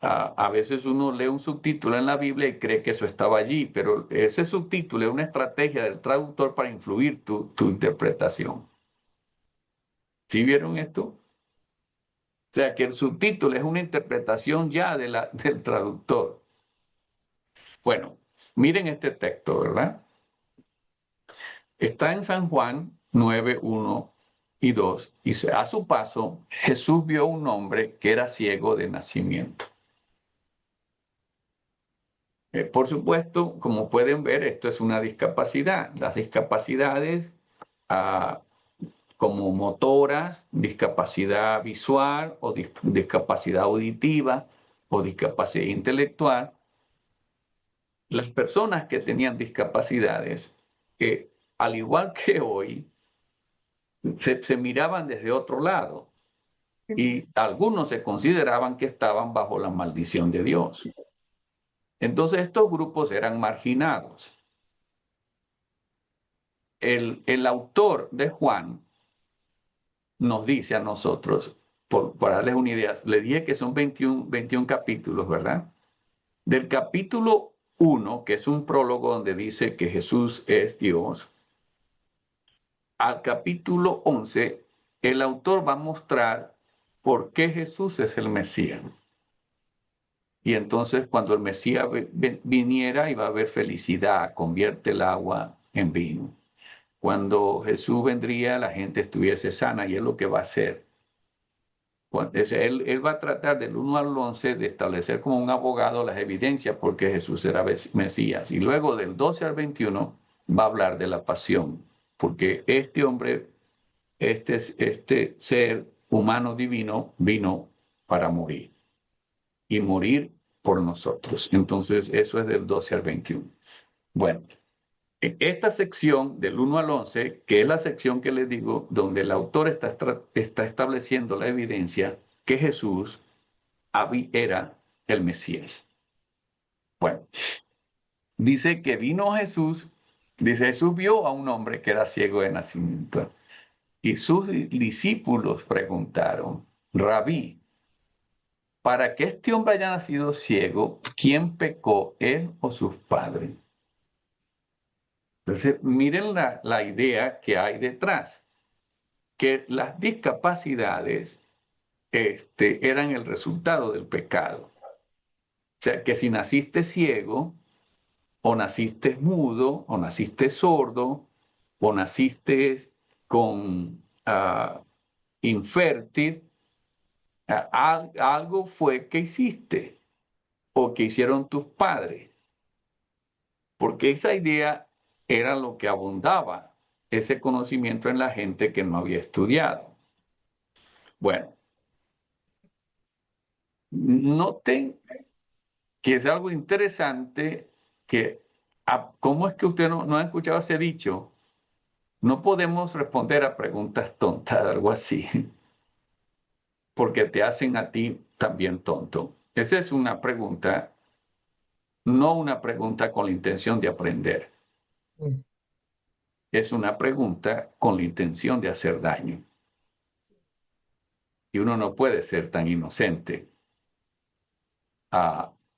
a veces uno lee un subtítulo en la Biblia y cree que eso estaba allí, pero ese subtítulo es una estrategia del traductor para influir tu interpretación. ¿Sí vieron esto? O sea, que el subtítulo es una interpretación ya del traductor. Bueno, miren este texto, ¿verdad? Está en San Juan 9, 1 y 2. Dice, a su paso, Jesús vio a un hombre que era ciego de nacimiento. Por supuesto, como pueden ver, esto es una discapacidad. Las discapacidades como motoras, discapacidad visual o discapacidad auditiva o discapacidad intelectual las personas que tenían discapacidades, que al igual que hoy, se miraban desde otro lado y algunos se consideraban que estaban bajo la maldición de Dios. Entonces estos grupos eran marginados. El autor de Juan nos dice a nosotros, para darles una idea, le dije que son 21 capítulos, ¿verdad? Del capítulo 1, que es un prólogo donde dice que Jesús es Dios, al capítulo 11, el autor va a mostrar por qué Jesús es el Mesías. Y entonces cuando el Mesías viniera iba a haber felicidad, convierte el agua en vino. Cuando Jesús vendría, la gente estuviese sana y es lo que va a hacer. Él va a tratar del 1 al 11 de establecer como un abogado las evidencias porque Jesús era Mesías. Y luego del 12 al 21 va a hablar de la pasión, porque este hombre, este ser humano divino, vino para morir y morir por nosotros. Entonces eso es del 12 al 21. Bueno, esta sección del 1 al 11, que es la sección que les digo, donde el autor está estableciendo la evidencia que Jesús era el Mesías. Bueno, dice que vino Jesús, dice Jesús vio a un hombre que era ciego de nacimiento y sus discípulos preguntaron, Rabí, para que este hombre haya nacido ciego, ¿quién pecó, él o sus padres? Entonces, miren la idea que hay detrás, que las discapacidades eran el resultado del pecado. O sea, que si naciste ciego, o naciste mudo, o naciste sordo, o naciste con infértil, algo fue que hiciste, o que hicieron tus padres. Porque esa idea era lo que abundaba, ese conocimiento en la gente que no había estudiado. Bueno, noten que es algo interesante que, ¿cómo es que usted no ha escuchado ese dicho? No podemos responder a preguntas tontas, algo así, porque te hacen a ti también tonto. Esa es una pregunta, no una pregunta con la intención de aprender. Es una pregunta con la intención de hacer daño. Y uno no puede ser tan inocente.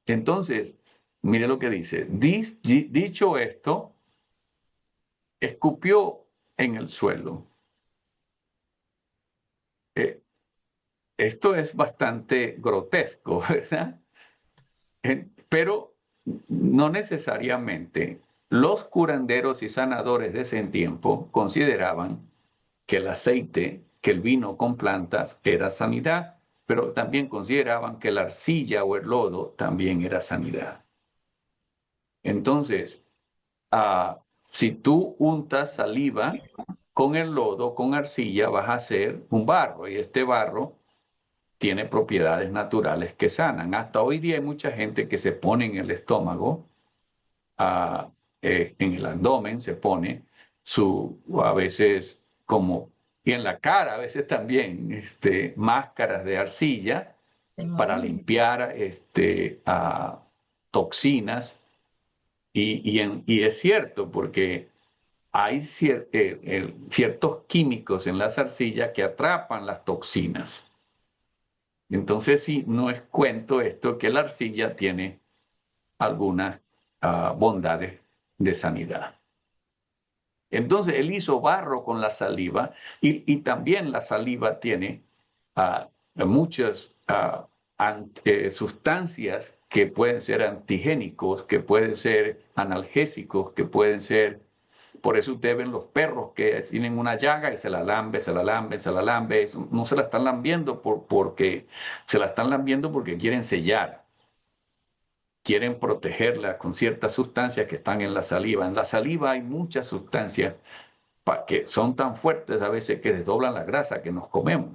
Entonces, mire lo que dice. Dicho esto, escupió en el suelo. Esto es bastante grotesco, ¿verdad? Pero no necesariamente. Los curanderos y sanadores de ese tiempo consideraban que el aceite, que el vino con plantas era sanidad, pero también consideraban que la arcilla o el lodo también era sanidad. Entonces, si tú untas saliva con el lodo, con arcilla, vas a hacer un barro, y este barro tiene propiedades naturales que sanan. Hasta hoy día hay mucha gente que se pone en el estómago, en el abdomen se pone a veces como, y en la cara a veces también, máscaras de arcilla para limpiar toxinas. Y es cierto, porque hay ciertos químicos en las arcillas que atrapan las toxinas. Entonces, sí, no es cuento esto que la arcilla tiene algunas bondades de sanidad. Entonces, él hizo barro con la saliva y también la saliva tiene muchas sustancias que pueden ser antigénicos, que pueden ser analgésicos, que pueden ser... Por eso ustedes ven los perros que tienen una llaga y se la lambe, se la lambe, se la lambe. No se la están lambiendo porque se la están lambiendo porque quieren sellar, quieren protegerla con ciertas sustancias que están en la saliva. En la saliva hay muchas sustancias que son tan fuertes a veces que desdoblan la grasa que nos comemos.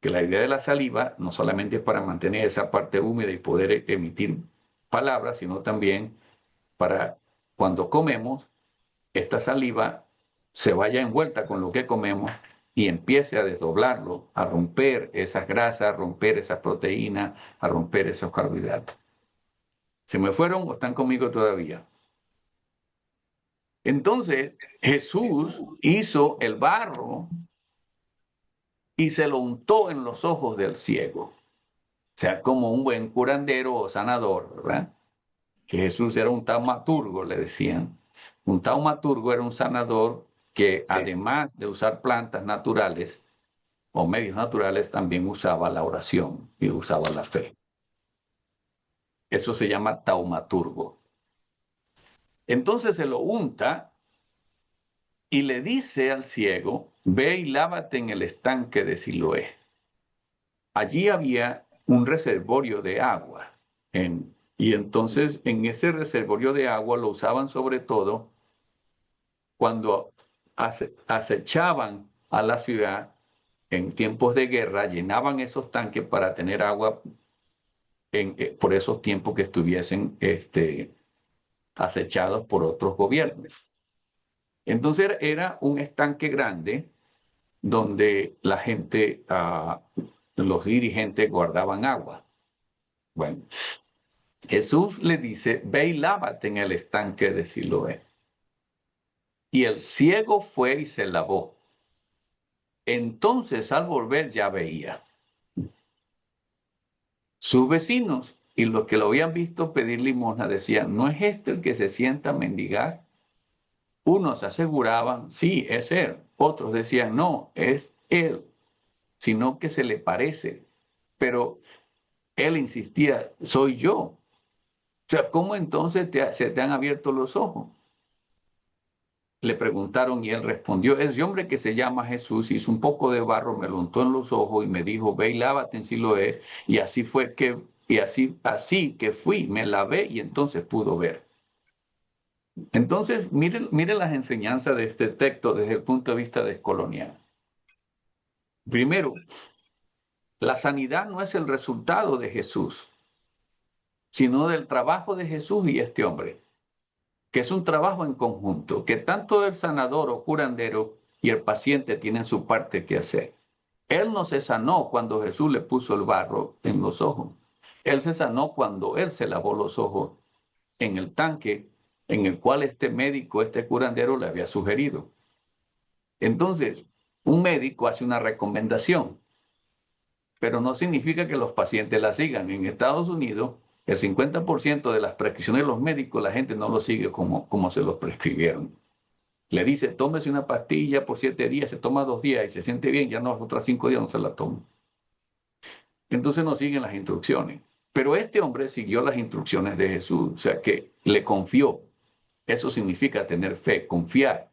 Que la idea de la saliva no solamente es para mantener esa parte húmeda y poder emitir palabras, sino también para cuando comemos, esta saliva se vaya envuelta con lo que comemos y empiece a desdoblarlo, a romper esas grasas, a romper esas proteínas, a romper esos carbohidratos. ¿Se me fueron o están conmigo todavía? Entonces Jesús hizo el barro y se lo untó en los ojos del ciego. O sea, como un buen curandero o sanador, ¿verdad? Que Jesús era un taumaturgo, le decían. Un taumaturgo era un sanador que además de usar plantas naturales o medios naturales, también usaba la oración y usaba la fe. Eso se llama taumaturgo. Entonces se lo unta y le dice al ciego, ve y lávate en el estanque de Siloé. Allí había un reservorio de agua. Y entonces en ese reservorio de agua lo usaban sobre todo cuando acechaban a la ciudad en tiempos de guerra, llenaban esos tanques para tener agua por esos tiempos que estuviesen acechados por otros gobiernos. Entonces era un estanque grande donde la gente, los dirigentes guardaban agua. Bueno, Jesús le dice, ve y lávate en el estanque de Siloé. Y el ciego fue y se lavó. Entonces al volver ya veía. Sus vecinos y los que lo habían visto pedir limosna decían, ¿no es este el que se sienta a mendigar? Unos aseguraban, sí, es él. Otros decían, no, es él, sino que se le parece. Pero él insistía, soy yo. O sea, ¿cómo entonces se te han abierto los ojos? Le preguntaron y él respondió, ese hombre que se llama Jesús hizo un poco de barro, me lo untó en los ojos y me dijo, ve y lávate en Siloé. Y así fue que, así que fui, me lavé y entonces pudo ver. Entonces, mire las enseñanzas de este texto desde el punto de vista descolonial. Primero, la sanidad no es el resultado de Jesús, sino del trabajo de Jesús y este hombre, que es un trabajo en conjunto, que tanto el sanador o curandero y el paciente tienen su parte que hacer. Él no se sanó cuando Jesús le puso el barro en los ojos. Él se sanó cuando él se lavó los ojos en el tanque en el cual este médico, este curandero le había sugerido. Entonces, un médico hace una recomendación, pero no significa que los pacientes la sigan. En Estados Unidos, el 50% de las prescripciones de los médicos, la gente no lo sigue como se los prescribieron. Le dice, tómese una pastilla por 7 días, se toma 2 días y se siente bien, ya no, los otros 5 días no se la toma. Entonces no siguen las instrucciones. Pero este hombre siguió las instrucciones de Jesús, o sea que le confió. Eso significa tener fe, confiar.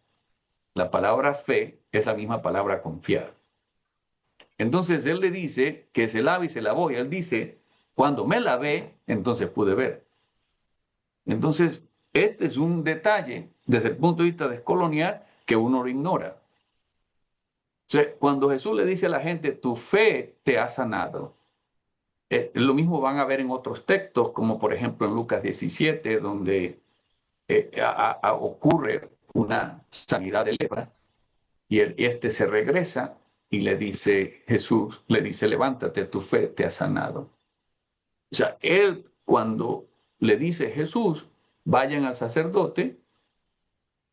La palabra fe es la misma palabra confiar. Entonces él le dice que se lave y se lavó, y él dice, cuando me lavé, entonces pude ver. Entonces, este es un detalle desde el punto de vista descolonial que uno lo ignora. O sea, cuando Jesús le dice a la gente, tu fe te ha sanado, lo mismo van a ver en otros textos, como por ejemplo en Lucas 17, donde ocurre una sanidad de lepra, y este se regresa y le dice, Jesús le dice, levántate, tu fe te ha sanado. O sea, él cuando le dice Jesús, vayan al sacerdote,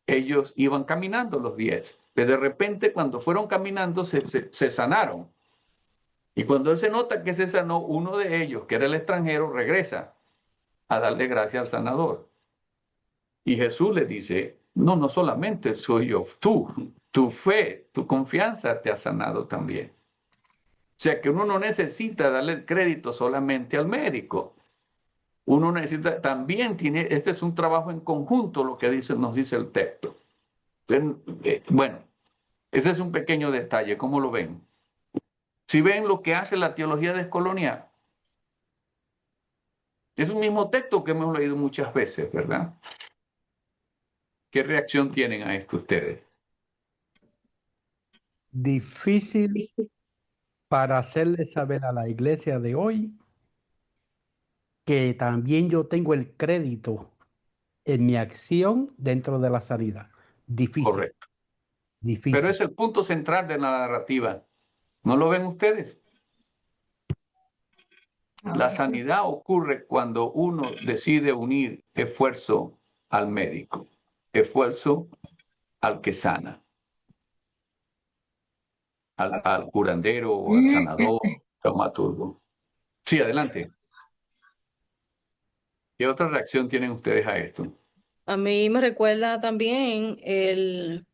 ellos iban caminando los 10. Pero de repente cuando fueron caminando se sanaron. Y cuando él se nota que se sanó, uno de ellos, que era el extranjero, regresa a darle gracias al sanador. Y Jesús le dice, no, no solamente soy yo, tu fe, tu confianza te ha sanado también. O sea que uno no necesita darle el crédito solamente al médico. Uno necesita, también este es un trabajo en conjunto, lo que nos dice el texto. Bueno, ese es un pequeño detalle, ¿cómo lo ven? Si ven lo que hace la teología descolonial, es un mismo texto que hemos leído muchas veces, ¿verdad? ¿Qué reacción tienen a esto ustedes? Difícil para hacerle saber a la iglesia de hoy que también yo tengo el crédito en mi acción dentro de la sanidad. Difícil, Correcto. Pero difícil. es el punto central de la narrativa. ¿No lo ven ustedes? La sanidad ocurre cuando uno decide unir esfuerzo al médico, esfuerzo al que sana, al curandero, al sanador, taumaturgo. Sí, adelante. ¿Qué otra reacción tienen ustedes a esto? A mí me recuerda también el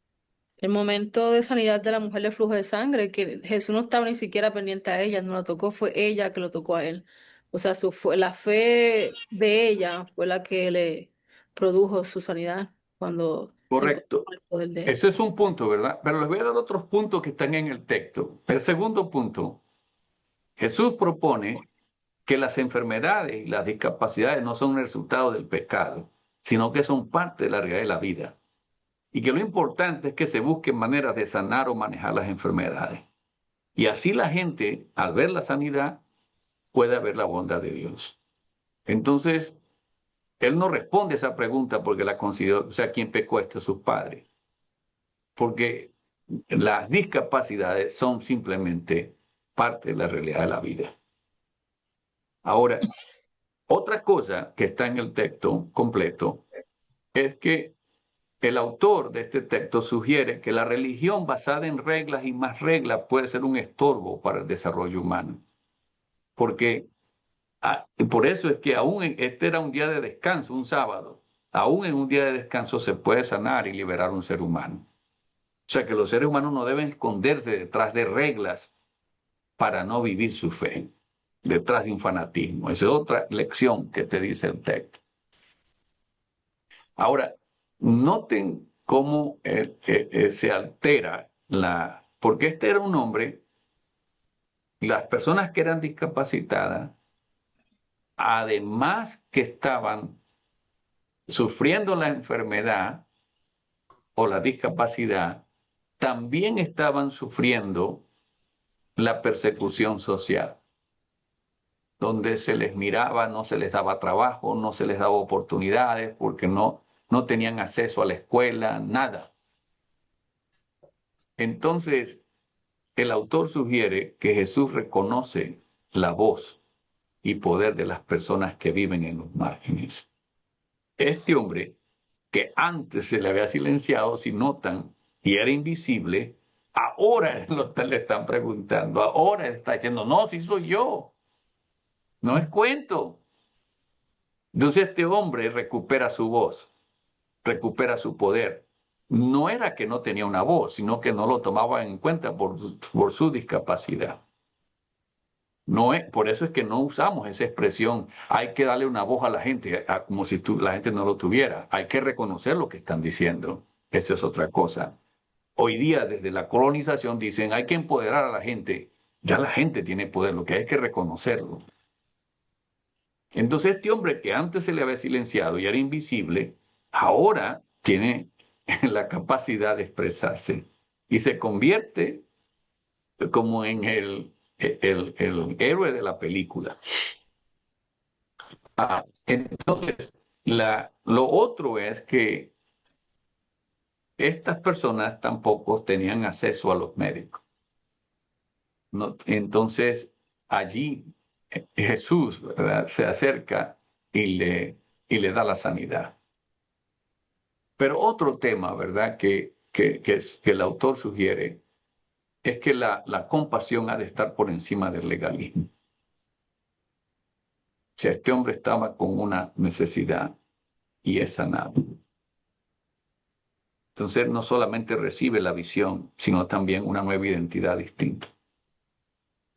momento de sanidad de la mujer de flujo de sangre, que Jesús no estaba ni siquiera pendiente a ella, no la tocó, fue ella que lo tocó a él. O sea, la fe de ella fue la que le produjo su sanidad cuando se encontró Correcto. con el poder de él. Ese es un punto, ¿verdad? Pero les voy a dar otros puntos que están en el texto. El segundo punto, Jesús propone que las enfermedades y las discapacidades no son el resultado del pecado, sino que son parte de la realidad de la vida. Y que lo importante es que se busquen maneras de sanar o manejar las enfermedades. Y así la gente, al ver la sanidad, puede ver la bondad de Dios. Entonces, él no responde esa pregunta porque la consideró, o sea, ¿quién pecó? Sus padres. Porque las discapacidades son simplemente parte de la realidad de la vida. Ahora, otra cosa que está en el texto completo es que el autor de este texto sugiere que la religión basada en reglas y más reglas puede ser un estorbo para el desarrollo humano. Porque por eso es que este era un día de descanso, un sábado. Aún en un día de descanso se puede sanar y liberar un ser humano. O sea que los seres humanos no deben esconderse detrás de reglas para no vivir su fe, detrás de un fanatismo. Esa es otra lección que te dice el texto. Ahora, noten cómo se altera porque este era un hombre, las personas que eran discapacitadas, además que estaban sufriendo la enfermedad o la discapacidad, también estaban sufriendo la persecución social, donde se les miraba, no se les daba trabajo, no se les daba oportunidades porque no tenían acceso a la escuela, nada. Entonces, el autor sugiere que Jesús reconoce la voz y poder de las personas que viven en los márgenes. Este hombre, que antes se le había silenciado, si notan, y era invisible, ahora le están preguntando, ahora está diciendo, no, sí soy yo, no es cuento. Entonces este hombre recupera su voz, recupera su poder. No era que no tenía una voz, sino que no lo tomaba en cuenta por su discapacidad. Por eso es que no usamos esa expresión, hay que darle una voz a la gente, como si la gente no lo tuviera. Hay que reconocer lo que están diciendo. Esa es otra cosa. Hoy día, desde la colonización, dicen, hay que empoderar a la gente. Ya la gente tiene poder, lo que hay que reconocerlo. Entonces este hombre que antes se le había silenciado y era invisible, ahora tiene la capacidad de expresarse y se convierte como en el héroe de la película. Entonces, lo otro es que estas personas tampoco tenían acceso a los médicos. Entonces, allí Jesús, ¿verdad?, se acerca y le da la sanidad. Pero otro tema, ¿verdad?, que el autor sugiere es que la compasión ha de estar por encima del legalismo. O sea, este hombre estaba con una necesidad y es sanado. Entonces no solamente recibe la visión, sino también una nueva identidad distinta.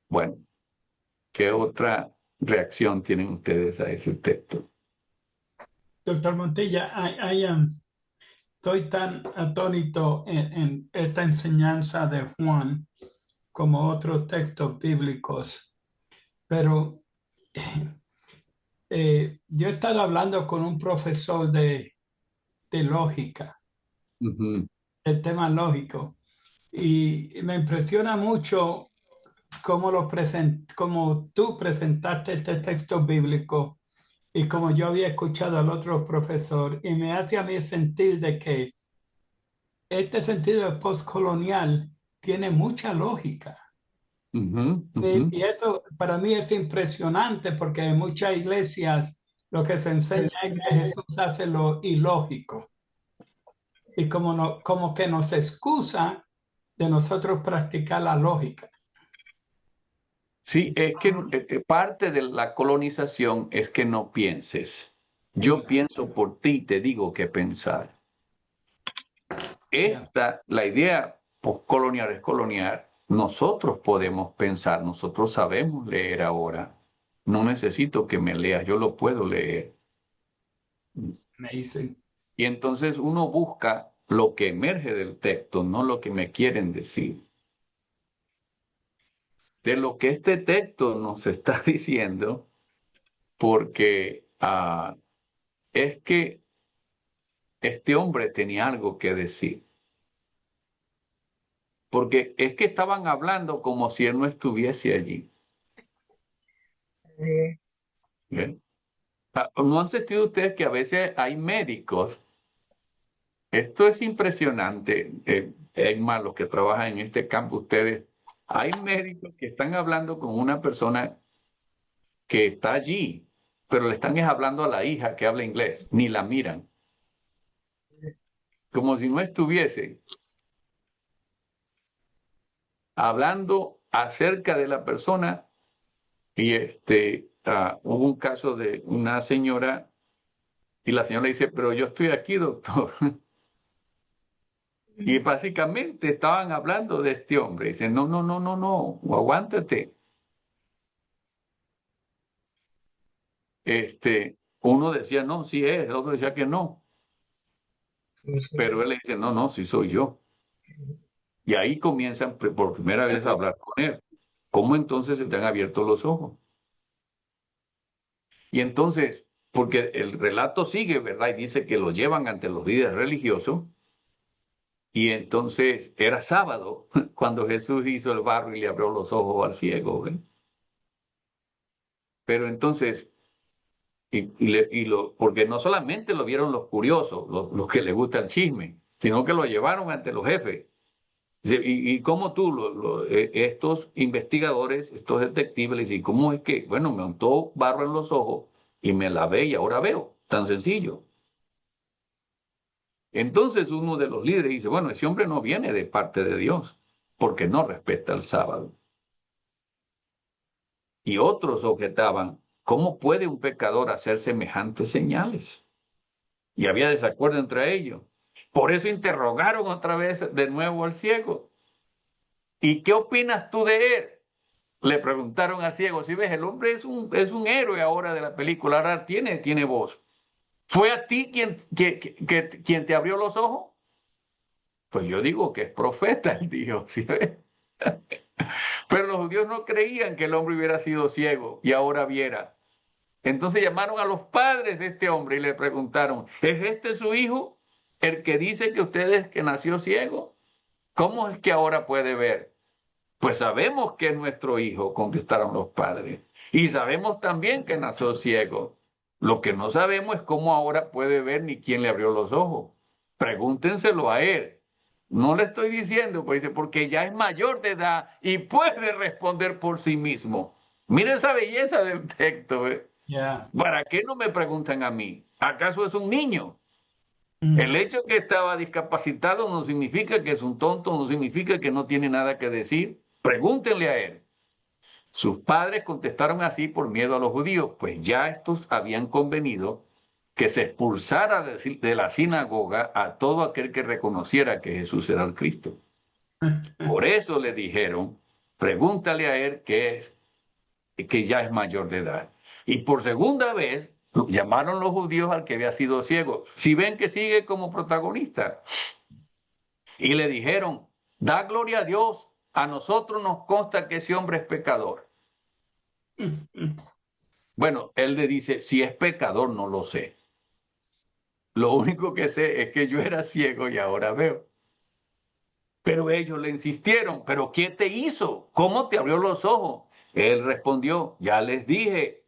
Bueno, ¿qué otra reacción tienen ustedes a ese texto? Doctor Montilla, estoy tan atónito en esta enseñanza de Juan como otros textos bíblicos, pero yo he estado hablando con un profesor de lógica, el tema lógico, y me impresiona mucho cómo tú presentaste este texto bíblico Y como yo había escuchado al otro profesor, y me hace a mí sentir de que este sentido de postcolonial tiene mucha lógica. Ujú, ujú. Y eso para mí es impresionante porque en muchas iglesias lo que se enseña es que Jesús hace lo ilógico y como, como que nos excusa de nosotros practicar la lógica. Sí, es que parte de la colonización es que no pienses. Yo pienso por ti, te digo qué pensar. La idea postcolonial es colonial. Nosotros podemos pensar, nosotros sabemos leer ahora. No necesito que me leas, yo lo puedo leer. Amazing. Y entonces uno busca lo que emerge del texto, no lo que me quieren decir. De lo que este texto nos está diciendo, porque es que este hombre tenía algo que decir. Porque es que estaban hablando como si él no estuviese allí. Eh, ¿Ven? ¿No han sentido ustedes que a veces hay médicos? Esto es impresionante. Hay más los que trabajan en este campo, ustedes. Hay médicos que están hablando con una persona que está allí, pero le están hablando a la hija que habla inglés, ni la miran, como si no estuviese hablando acerca de la persona. Y hubo un caso de una señora y la señora dice, pero yo estoy aquí, doctor. Y básicamente estaban hablando de este hombre. Dicen, no, no, no, no, no, aguántate. Uno decía, no, sí es, el otro decía que no. Pero él le dice, no, no, sí soy yo. Y ahí comienzan por primera vez a hablar con él. ¿Cómo entonces se te han abierto los ojos? Y entonces, porque el relato sigue, ¿verdad? Y dice que lo llevan ante los líderes religiosos. Y entonces era sábado cuando Jesús hizo el barro y le abrió los ojos al ciego. ¿Ven? Pero entonces, porque no solamente lo vieron los curiosos, los que les gusta el chisme, sino que lo llevaron ante los jefes. Y cómo tú, estos investigadores, estos detectives, le dicen, ¿cómo es que, bueno, me untó barro en los ojos y me lavé y ahora veo? Tan sencillo. Entonces uno de los líderes dice, bueno, ese hombre no viene de parte de Dios, porque no respeta el sábado. Y otros objetaban, ¿cómo puede un pecador hacer semejantes señales? Y había desacuerdo entre ellos. Por eso interrogaron otra vez de nuevo al ciego. ¿Y qué opinas tú de él? Le preguntaron al ciego. Si ves, el hombre es un héroe ahora de la película, ahora tiene voz. ¿Fue a ti quien te abrió los ojos? Pues yo digo que es profeta, él dijo. ¿Sí ves? Pero los judíos no creían que el hombre hubiera sido ciego y ahora viera. Entonces llamaron a los padres de este hombre y le preguntaron, ¿es este su hijo, el que dice que ustedes que nació ciego? ¿Cómo es que ahora puede ver? Pues sabemos que es nuestro hijo, contestaron los padres. Y sabemos también que nació ciego. Lo que no sabemos es cómo ahora puede ver ni quién le abrió los ojos. Pregúntenselo a él. No le estoy diciendo, pues dice, porque ya es mayor de edad y puede responder por sí mismo. Mira esa belleza del texto. Yeah. ¿Para qué no me preguntan a mí? ¿Acaso es un niño? El hecho que estaba discapacitado no significa que es un tonto, no significa que no tiene nada que decir. Pregúntenle a él. Sus padres contestaron así por miedo a los judíos, pues ya estos habían convenido que se expulsara de la sinagoga a todo aquel que reconociera que Jesús era el Cristo. Por eso le dijeron, pregúntale a él que ya es mayor de edad. Y por segunda vez llamaron los judíos al que había sido ciego. Si ven que sigue como protagonista. Y le dijeron, da gloria a Dios, a nosotros nos consta que ese hombre es pecador. Bueno, él le dice, si es pecador no lo sé. Lo único que sé es que yo era ciego y ahora veo. Pero ellos le insistieron, ¿pero qué te hizo? ¿Cómo te abrió los ojos? Él respondió, ya les dije.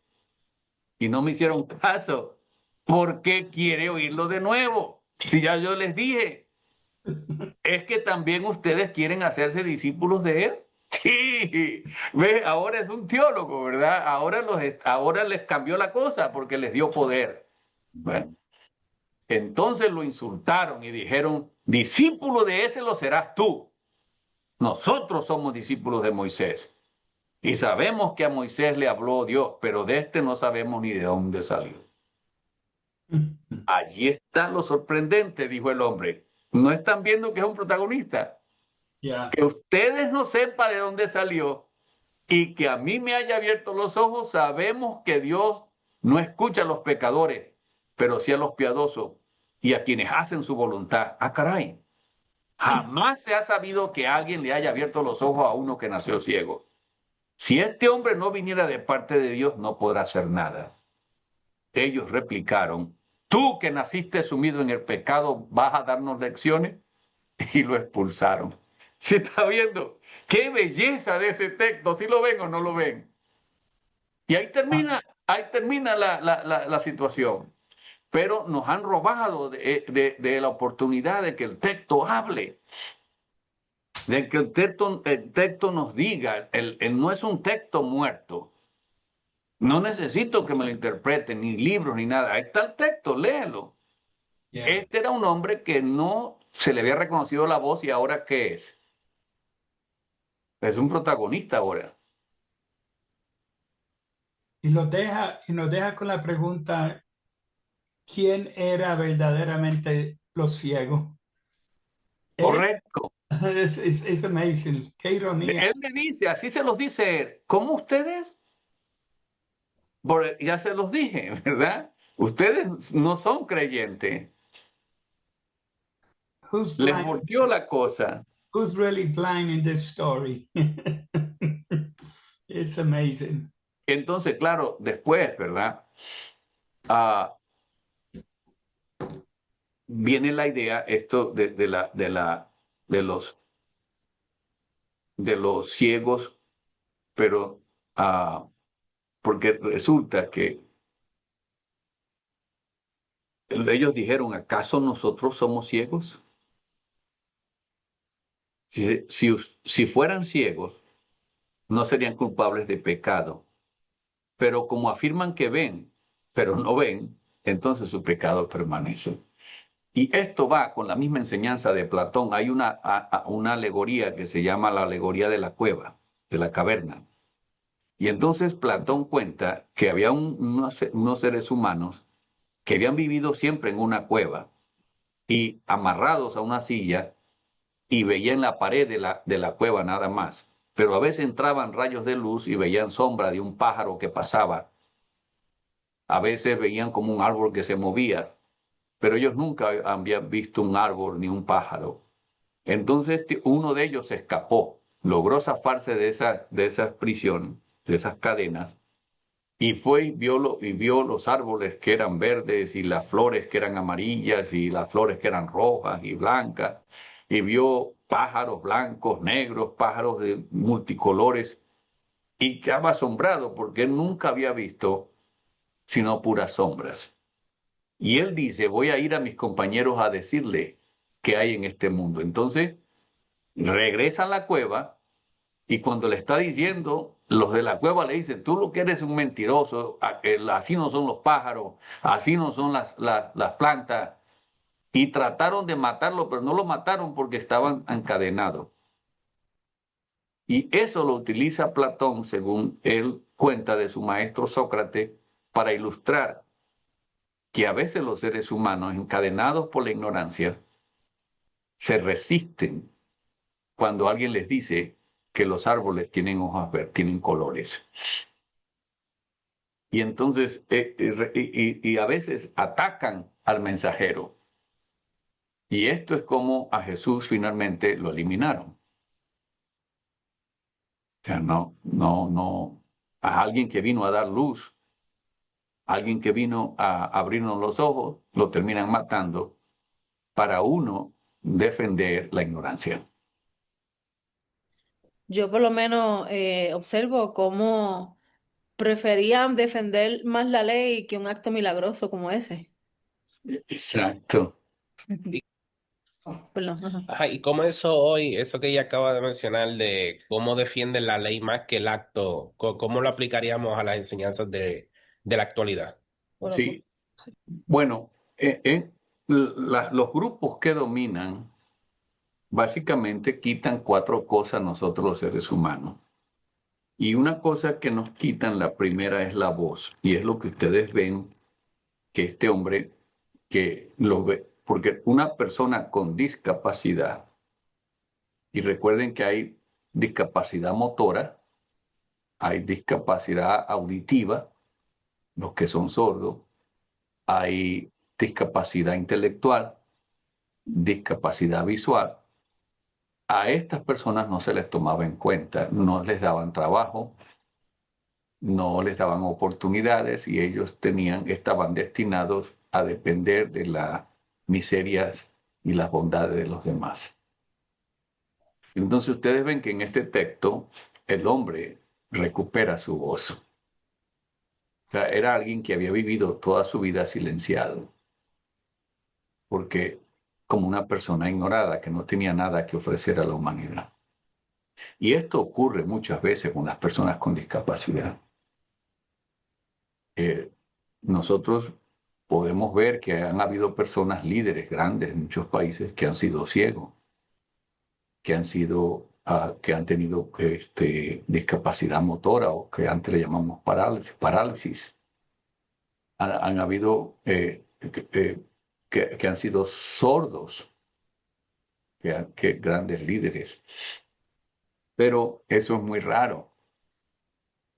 y no me hicieron caso. ¿Por qué quiere oírlo de nuevo? Si ya yo les dije, ¿es que también ustedes quieren hacerse discípulos de él? Sí, ve, ahora es un teólogo, ¿verdad? Ahora les cambió la cosa porque les dio poder. Bueno, entonces lo insultaron y dijeron, discípulo de ese lo serás tú. Nosotros somos discípulos de Moisés. Y sabemos que a Moisés le habló Dios, pero de este no sabemos ni de dónde salió. Allí está lo sorprendente, dijo el hombre. ¿No están viendo que es un protagonista? Yeah. Que ustedes no sepan de dónde salió y que a mí me haya abierto los ojos, sabemos que Dios no escucha a los pecadores, pero sí a los piadosos y a quienes hacen su voluntad. Ah, caray. Jamás se ha sabido que alguien le haya abierto los ojos a uno que nació ciego. Si este hombre no viniera de parte de Dios, no podrá hacer nada. Ellos replicaron, tú que naciste sumido en el pecado, ¿vas a darnos lecciones? Y lo expulsaron. ¿Se está viendo? ¡Qué belleza de ese texto! ¿Sí lo ven o no lo ven? Y ahí termina la situación. Pero nos han robado de la oportunidad de que el texto hable, de que el texto nos diga, no es un texto muerto. No necesito que me lo interpreten, ni libros, ni nada. Ahí está el texto, léelo. Yeah. Este era un hombre que no se le había reconocido la voz y ahora ¿qué es? Es un protagonista ahora. Y nos deja con la pregunta, ¿quién era verdaderamente los ciegos? Correcto. Es amazing. Qué ironía. Él le dice, así se los dice él. ¿Cómo ustedes? Ya se los dije, ¿verdad? Ustedes no son creyentes. Who's Les blind? volteó la cosa. Who's really blind in this story? It's amazing. Entonces, claro, después, ¿verdad? Viene la idea, esto de los ciegos, pero porque resulta que ellos dijeron, ¿acaso nosotros somos ciegos? Si fueran ciegos, no serían culpables de pecado. Pero como afirman que ven, pero no ven, entonces su pecado permanece. Y esto va con la misma enseñanza de Platón. Hay una alegoría que se llama la alegoría de la cueva, de la caverna. Y entonces Platón cuenta que había unos seres humanos que habían vivido siempre en una cueva y amarrados a una silla y veían la pared de la cueva nada más. Pero a veces entraban rayos de luz y veían sombra de un pájaro que pasaba. A veces veían como un árbol que se movía, pero ellos nunca habían visto un árbol ni un pájaro. Entonces uno de ellos se escapó, logró zafarse de esa prisión, de esas cadenas, y fue y vio los árboles que eran verdes y las flores que eran amarillas y las flores que eran rojas y blancas, y vio pájaros blancos, negros, pájaros de multicolores, y quedaba asombrado porque él nunca había visto sino puras sombras. Y él dice, voy a ir a mis compañeros a decirle qué hay en este mundo. Entonces, regresa a la cueva y cuando le está diciendo, los de la cueva le dicen, tú lo que eres un mentiroso, así no son los pájaros, así no son las plantas. Y trataron de matarlo, pero no lo mataron porque estaban encadenados. Y eso lo utiliza Platón, según él cuenta de su maestro Sócrates, para ilustrar que a veces los seres humanos, encadenados por la ignorancia, se resisten cuando alguien les dice que los árboles tienen hojas verdes, tienen colores. Y entonces, y a veces atacan al mensajero. Y esto es como a Jesús finalmente lo eliminaron. O sea, a alguien que vino a dar luz, alguien que vino a abrirnos los ojos, lo terminan matando para uno defender la ignorancia. Yo por lo menos observo cómo preferían defender más la ley que un acto milagroso como ese. Exacto. Perdón, ajá. Ajá, y cómo eso hoy, eso que ella acaba de mencionar de cómo defienden la ley más que el acto, ¿cómo lo aplicaríamos a las enseñanzas de la actualidad? Bueno, pues, Sí. Bueno, los grupos que dominan básicamente quitan cuatro cosas nosotros los seres humanos. Y una cosa que nos quitan, la primera es la voz. Y es lo que ustedes ven que este hombre que lo ve, porque una persona con discapacidad, y recuerden que hay discapacidad motora, hay discapacidad auditiva, los que son sordos, hay discapacidad intelectual, discapacidad visual. A estas personas no se les tomaba en cuenta, no les daban trabajo, no les daban oportunidades y ellos estaban destinados a depender de las miserias y las bondades de los demás. Entonces ustedes ven que en este texto el hombre recupera su voz. O sea, era alguien que había vivido toda su vida silenciado, porque como una persona ignorada que no tenía nada que ofrecer a la humanidad. Y esto ocurre muchas veces con las personas con discapacidad. Nosotros podemos ver que han habido personas líderes grandes en muchos países que han sido ciegos, que han tenido discapacidad motora o que antes le llamamos parálisis. Han habido que han sido sordos, que grandes líderes. Pero eso es muy raro.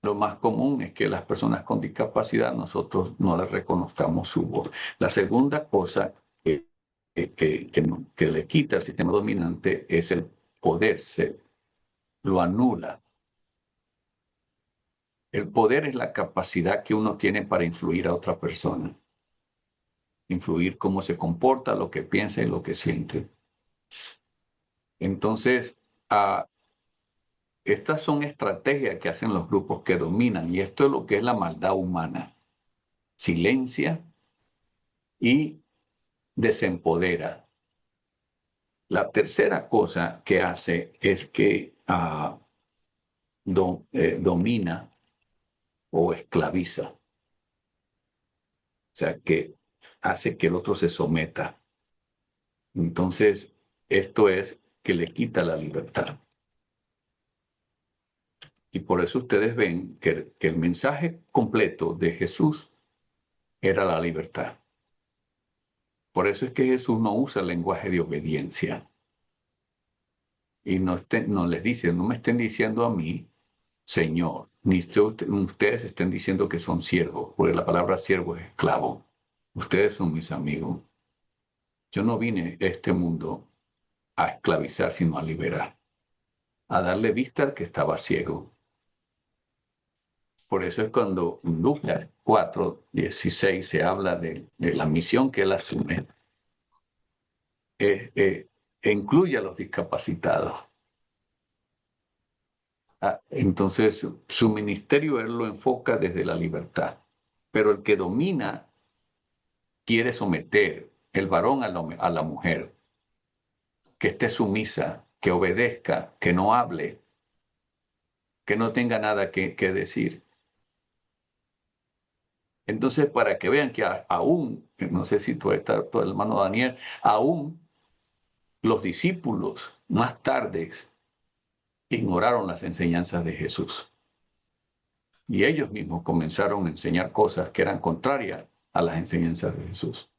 Lo más común es que las personas con discapacidad nosotros no les reconozcamos su voz. La segunda cosa que le quita al sistema dominante es el poder, lo anula. El poder es la capacidad que uno tiene para influir a otra persona, influir cómo se comporta, lo que piensa y lo que siente. Entonces, estas son estrategias que hacen los grupos que dominan y esto es lo que es la maldad humana. Silencia y desempodera. La tercera cosa que hace es que domina o esclaviza. O sea, que hace que el otro se someta. Entonces, esto es que le quita la libertad. Y por eso ustedes ven que el mensaje completo de Jesús era la libertad. Por eso es que Jesús no usa el lenguaje de obediencia. Y no les dice, no me estén diciendo a mí, Señor, ni ustedes estén diciendo que son siervos, porque la palabra siervo es esclavo. Ustedes son mis amigos. Yo no vine a este mundo a esclavizar, sino a liberar, a darle vista al que estaba ciego. Por eso es cuando en Lucas 4:16 se habla de la misión que él asume, incluye a los discapacitados. Entonces, su ministerio él lo enfoca desde la libertad, pero el que domina quiere someter el varón a la mujer, que esté sumisa, que obedezca, que no hable, que no tenga nada que decir. Entonces, para que vean que aún, no sé si tú estás, tu hermano Daniel, aún los discípulos más tarde ignoraron las enseñanzas de Jesús. Y ellos mismos comenzaron a enseñar cosas que eran contrarias a las enseñanzas de Jesús.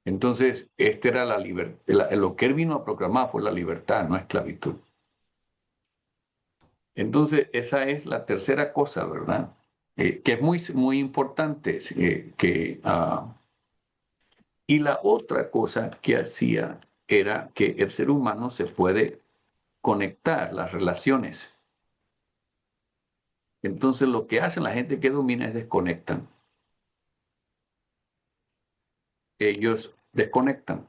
Entonces, esta era la libertad. Lo que él vino a proclamar fue la libertad, no esclavitud. Entonces, esa es la tercera cosa, ¿verdad? Que es muy, muy importante. Y la otra cosa que hacía era que el ser humano se puede conectar, las relaciones. Entonces, lo que hacen la gente que domina es desconectan. Ellos desconectan.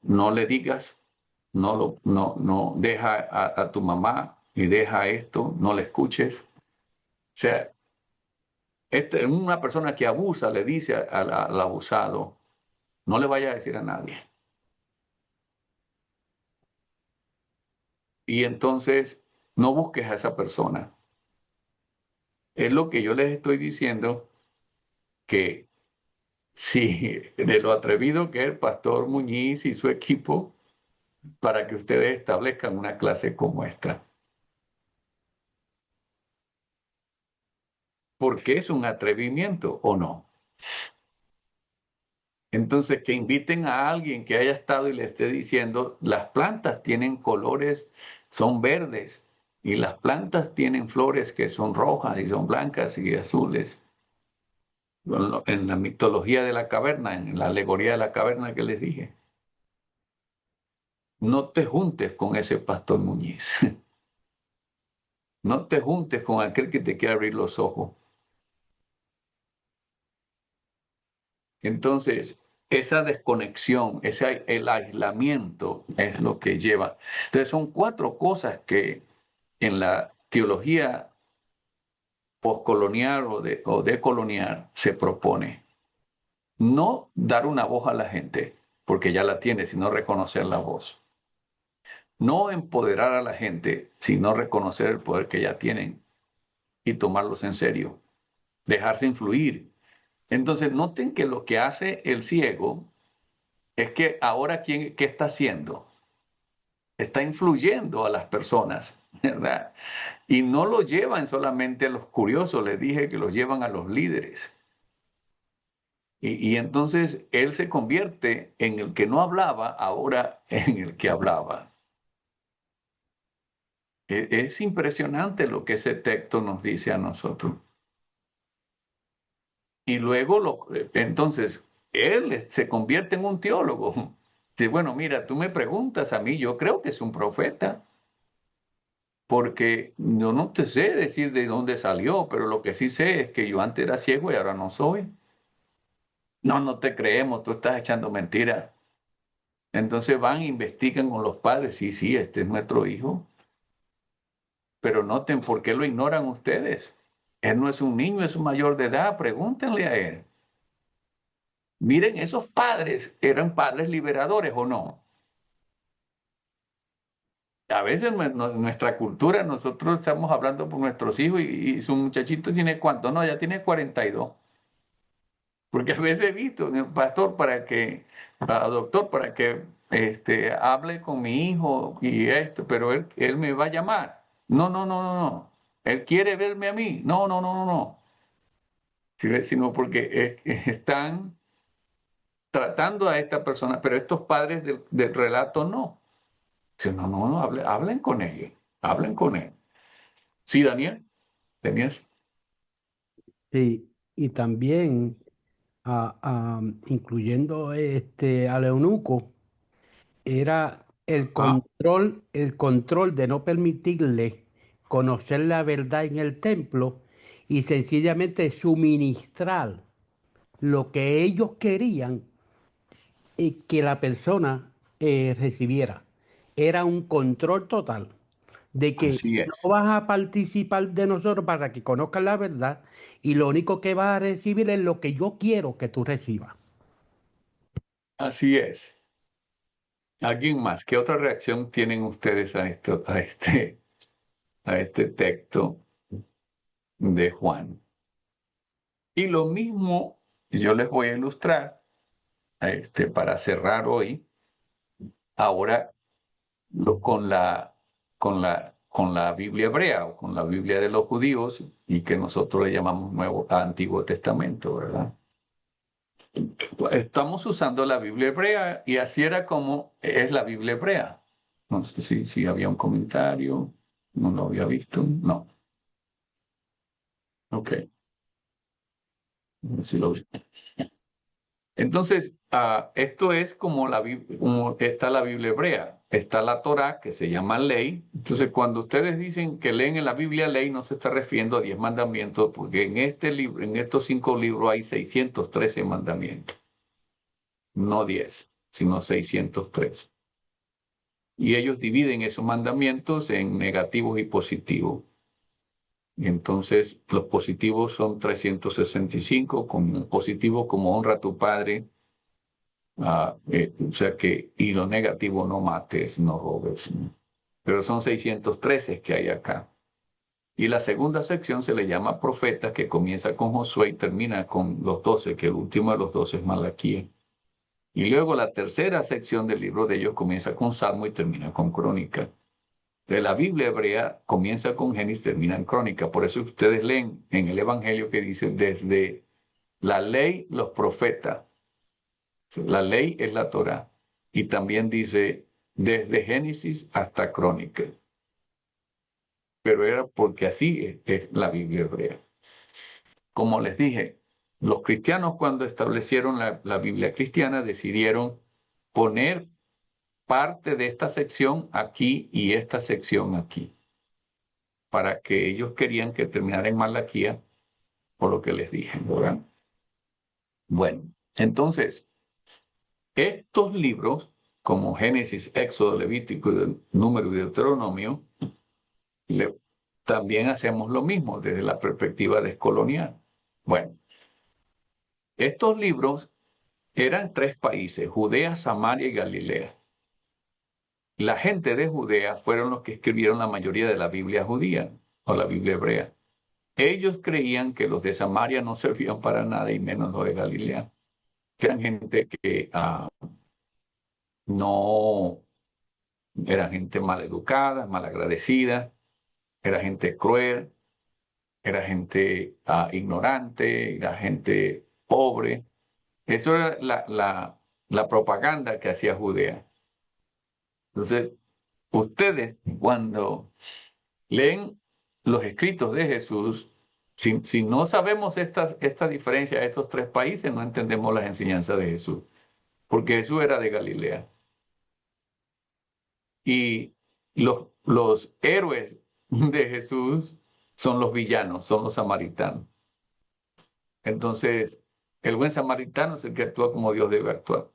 No le digas, no deja a tu mamá y deja esto, no le escuches. O sea, una persona que abusa le dice al abusado, no le vaya a decir a nadie. Y entonces no busques a esa persona. Es lo que yo les estoy diciendo, que si de lo atrevido que es el pastor Muñiz y su equipo, para que ustedes establezcan una clase como esta. Porque es un atrevimiento o no. Entonces, que inviten a alguien que haya estado y le esté diciendo, las plantas tienen colores, son verdes, y las plantas tienen flores que son rojas y son blancas y azules. En la mitología de la caverna, en la alegoría de la caverna que les dije. No te juntes con ese pastor Muñiz. No te juntes con aquel que te quiere abrir los ojos. Entonces, esa desconexión, el aislamiento es lo que lleva. Entonces, son 4 cosas que en la teología postcolonial o decolonial se propone. No dar una voz a la gente, porque ya la tiene, sino reconocer la voz. No empoderar a la gente, sino reconocer el poder que ya tienen y tomarlos en serio. Dejarse influir. Entonces, noten que lo que hace el ciego es que ahora, ¿qué está haciendo? Está influyendo a las personas, ¿verdad? Y no lo llevan solamente a los curiosos, les dije que los llevan a los líderes. Y entonces él se convierte en el que no hablaba, ahora en el que hablaba. Es impresionante lo que ese texto nos dice a nosotros. Y luego, entonces, él se convierte en un teólogo. Dice, bueno, mira, tú me preguntas a mí, yo creo que es un profeta, porque yo no te sé decir de dónde salió, pero lo que sí sé es que yo antes era ciego y ahora no soy. No, no te creemos, tú estás echando mentiras. Entonces van e investigan con los padres, sí, sí, este es nuestro hijo. Pero noten por qué lo ignoran ustedes. Él no es un niño, es un mayor de edad, pregúntenle a él. Miren, esos padres eran padres liberadores o no. A veces en nuestra cultura nosotros estamos hablando por nuestros hijos y su muchachito tiene cuánto, no, ya tiene 42. Porque a veces he visto, pastor, doctor, para que hable con mi hijo y esto, pero él me va a llamar. No, no, no, no, no. Él quiere verme a mí. No, no, no, no, no. Sino porque están tratando a esta persona, pero estos padres del relato no. No, no, no, hablen con ellos, hablen con él. Sí, Daniel, tenías. Sí, y también incluyendo al eunuco, era Ah, el control de no permitirle conocer la verdad en el templo y sencillamente suministrar lo que ellos querían que la persona recibiera. Era un control total de que así no es, vas a participar de nosotros para que conozcas la verdad y lo único que vas a recibir es lo que yo quiero que tú recibas. así es. ¿Alguien más? ¿Qué otra reacción tienen ustedes a esto, a este texto de Juan? Y lo mismo yo les voy a ilustrar para cerrar hoy, ahora con la Biblia hebrea o con la Biblia de los judíos y que nosotros le llamamos Antiguo Testamento, ¿verdad? Estamos usando la Biblia hebrea y así era como es la Biblia hebrea. No sé si había un comentario, no lo había visto, no. Ok. Sí lo vi. Entonces, esto es como como está la Biblia hebrea. Está la Torá, que se llama ley. Entonces, cuando ustedes dicen que leen en la Biblia ley, no se está refiriendo a 10 mandamientos, porque en este libro, en estos 5 libros hay 613 mandamientos. No 10, sino 603. y ellos dividen esos mandamientos en negativos y positivos. Y entonces los positivos son 365, con positivos como honra a tu padre, o sea que, y lo negativo, no mates, no robes. Pero son 613 que hay acá. Y la segunda sección se le llama profetas, que comienza con Josué y termina con los 12, que el último de los 12 es Malaquías. Y luego la tercera sección del libro de ellos comienza con Salmo y termina con Crónica. De la Biblia hebrea comienza con Génesis, termina en Crónica. Por eso ustedes leen en el Evangelio que dice desde la ley, los profetas. La ley es la Torá. Y también dice desde Génesis hasta Crónica. Pero era porque así es la Biblia hebrea. Como les dije, los cristianos cuando establecieron la Biblia cristiana decidieron poner parte de esta sección aquí y esta sección aquí, para que ellos querían que terminara en Malaquía, por lo que les dije, ¿verdad? Bueno, entonces, estos libros, como Génesis, Éxodo, Levítico, Número y Deuteronomio, también hacemos lo mismo desde la perspectiva descolonial. Bueno, estos libros eran 3 países, Judea, Samaria y Galilea. La gente de Judea fueron los que escribieron la mayoría de la Biblia judía o la Biblia hebrea. Ellos creían que los de Samaria no servían para nada y menos los de Galilea. Eran gente que no, era gente maleducada, malagradecida, era gente cruel, era gente ignorante, era gente pobre. Eso era la propaganda que hacía Judea. Entonces, ustedes cuando leen los escritos de Jesús, si no sabemos esta diferencia de estos 3 países, no entendemos las enseñanzas de Jesús, porque Jesús era de Galilea. Y los héroes de Jesús son los villanos, son los samaritanos. Entonces, el buen samaritano es el que actúa como Dios debe actuar.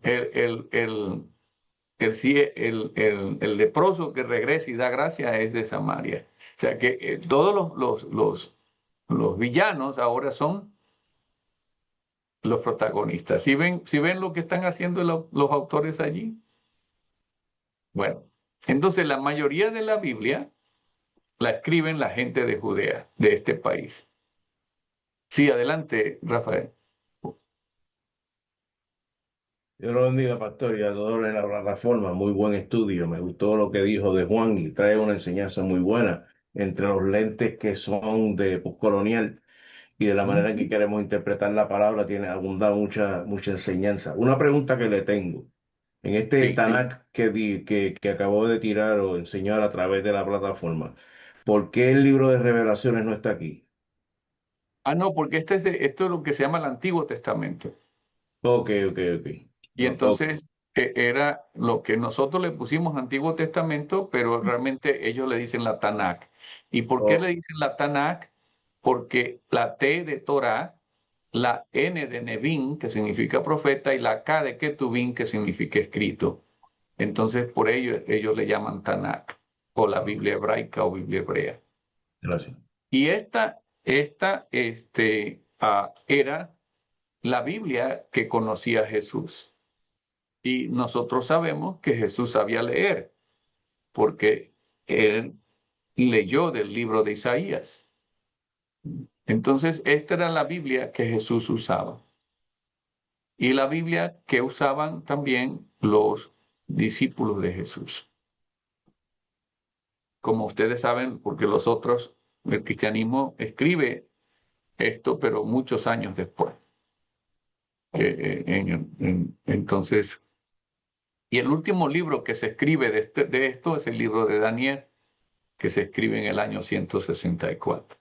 El leproso que regresa y da gracia es de Samaria. O sea que todos los villanos ahora son los protagonistas. ¿Sí ven lo que están haciendo los autores allí? Bueno, entonces la mayoría de la Biblia la escriben la gente de Judea, de este país. Sí, adelante, Rafael. Dios lo bendiga, pastor, y a todos en la plataforma. Muy buen estudio. Me gustó lo que dijo de Juan y trae una enseñanza muy buena entre los lentes que son de postcolonial y de la manera en que queremos interpretar la palabra. Tiene abunda mucha enseñanza. Una pregunta que le tengo. En este Sí. Tanakh que acabó de tirar o enseñar a través de la plataforma, ¿por qué el libro de Revelaciones no está aquí? No, porque esto es lo que se llama el Antiguo Testamento. Ok. Y Ok. entonces era lo que nosotros le pusimos Antiguo Testamento, pero realmente ellos le dicen la Tanakh. ¿Y por qué Oh, le dicen la Tanakh? Porque la T de Torah, la N de Nevin, que significa profeta, y la K de Ketuvim, que significa escrito. Entonces, por ello ellos le llaman Tanakh, o la Biblia hebraica o Biblia hebrea. gracias. Y esta era la Biblia que conocía Jesús. Y nosotros sabemos que Jesús sabía leer, porque él leyó del libro de Isaías. Entonces, esta era la Biblia que Jesús usaba. Y la Biblia que usaban también los discípulos de Jesús. Como ustedes saben, porque el cristianismo escribe esto, pero muchos años después. Entonces, y el último libro que se escribe de esto es el libro de Daniel, que se escribe en el año 164.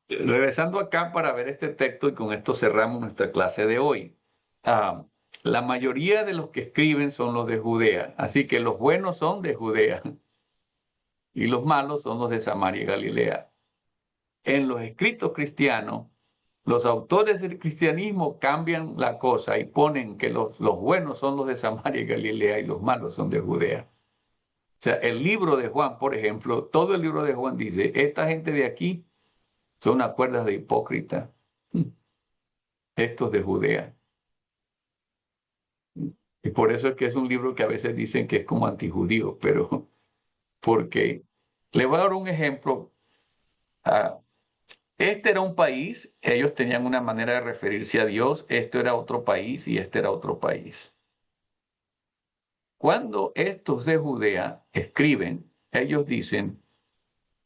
Regresando acá para ver este texto, y con esto cerramos nuestra clase de hoy. La mayoría de los que escriben son los de Judea, así que los buenos son de Judea y los malos son los de Samaria y Galilea. En los escritos cristianos Los autores del cristianismo cambian la cosa y ponen que los buenos son los de Samaria y Galilea y los malos son de Judea. O sea, el libro de Juan, por ejemplo, todo el libro de Juan dice, esta gente de aquí son unas cuerdas de hipócritas, estos de Judea. Y por eso es que es un libro que a veces dicen que es como antijudío, pero porque le voy a dar un ejemplo. Este era un país, ellos tenían una manera de referirse a Dios, esto era otro país y este era otro país. Cuando estos de Judea escriben, ellos dicen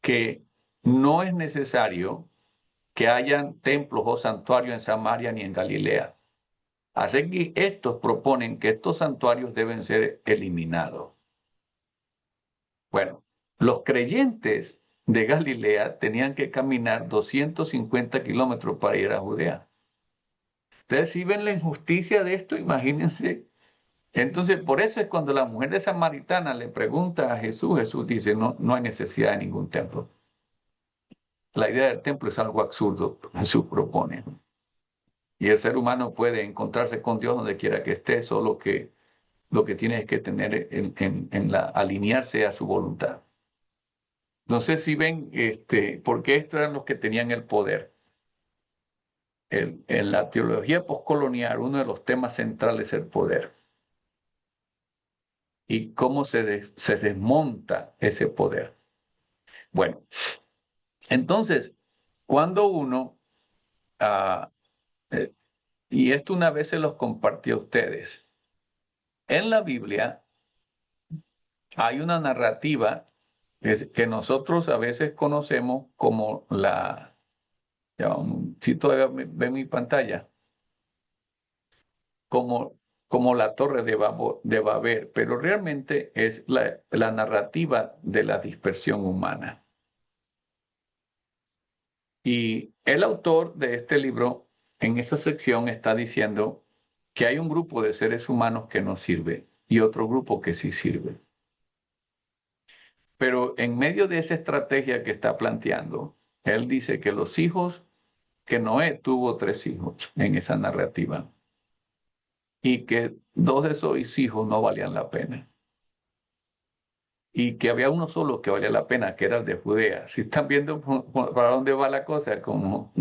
que no es necesario que hayan templos o santuarios en Samaria ni en Galilea. Así que estos proponen que estos santuarios deben ser eliminados. Bueno, los creyentes de Galilea tenían que caminar 250 kilómetros para ir a Judea. Ustedes si ven la injusticia de esto, imagínense. Entonces, por eso es cuando la mujer de Samaritana le pregunta a Jesús, Jesús dice, no, no hay necesidad de ningún templo. La idea del templo es algo absurdo, Jesús propone. Y el ser humano puede encontrarse con Dios donde quiera que esté, solo que lo que tiene es que tener alinearse a su voluntad. No sé si ven, porque estos eran los que tenían el poder. En la teología postcolonial, uno de los temas centrales es el poder. Y cómo se desmonta ese poder. Bueno, entonces, cuando uno, y esto una vez se los compartí a ustedes, en la Biblia hay una narrativa que nosotros a veces conocemos como si todavía ven mi pantalla, como la Torre de Babel, pero realmente es la narrativa de la dispersión humana. Y el autor de este libro, en esa sección, está diciendo que hay un grupo de seres humanos que no sirve y otro grupo que sí sirve. Pero en medio de esa estrategia que está planteando, él dice que los hijos, que Noé tuvo 3 hijos en esa narrativa, y que 2 de esos hijos no valían la pena. Y que había uno solo que valía la pena, que era el de Judea. Si están viendo para dónde va la cosa, o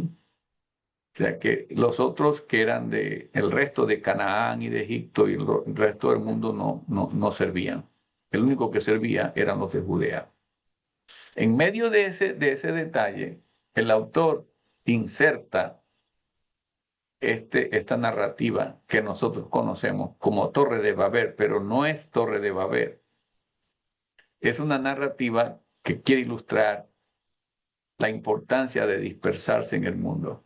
sea, que los otros que eran el resto de Canaán y de Egipto y el resto del mundo no servían. El único que servía eran los de Judea. En medio de ese detalle, el autor inserta esta narrativa que nosotros conocemos como Torre de Babel, pero no es Torre de Babel. Es una narrativa que quiere ilustrar la importancia de dispersarse en el mundo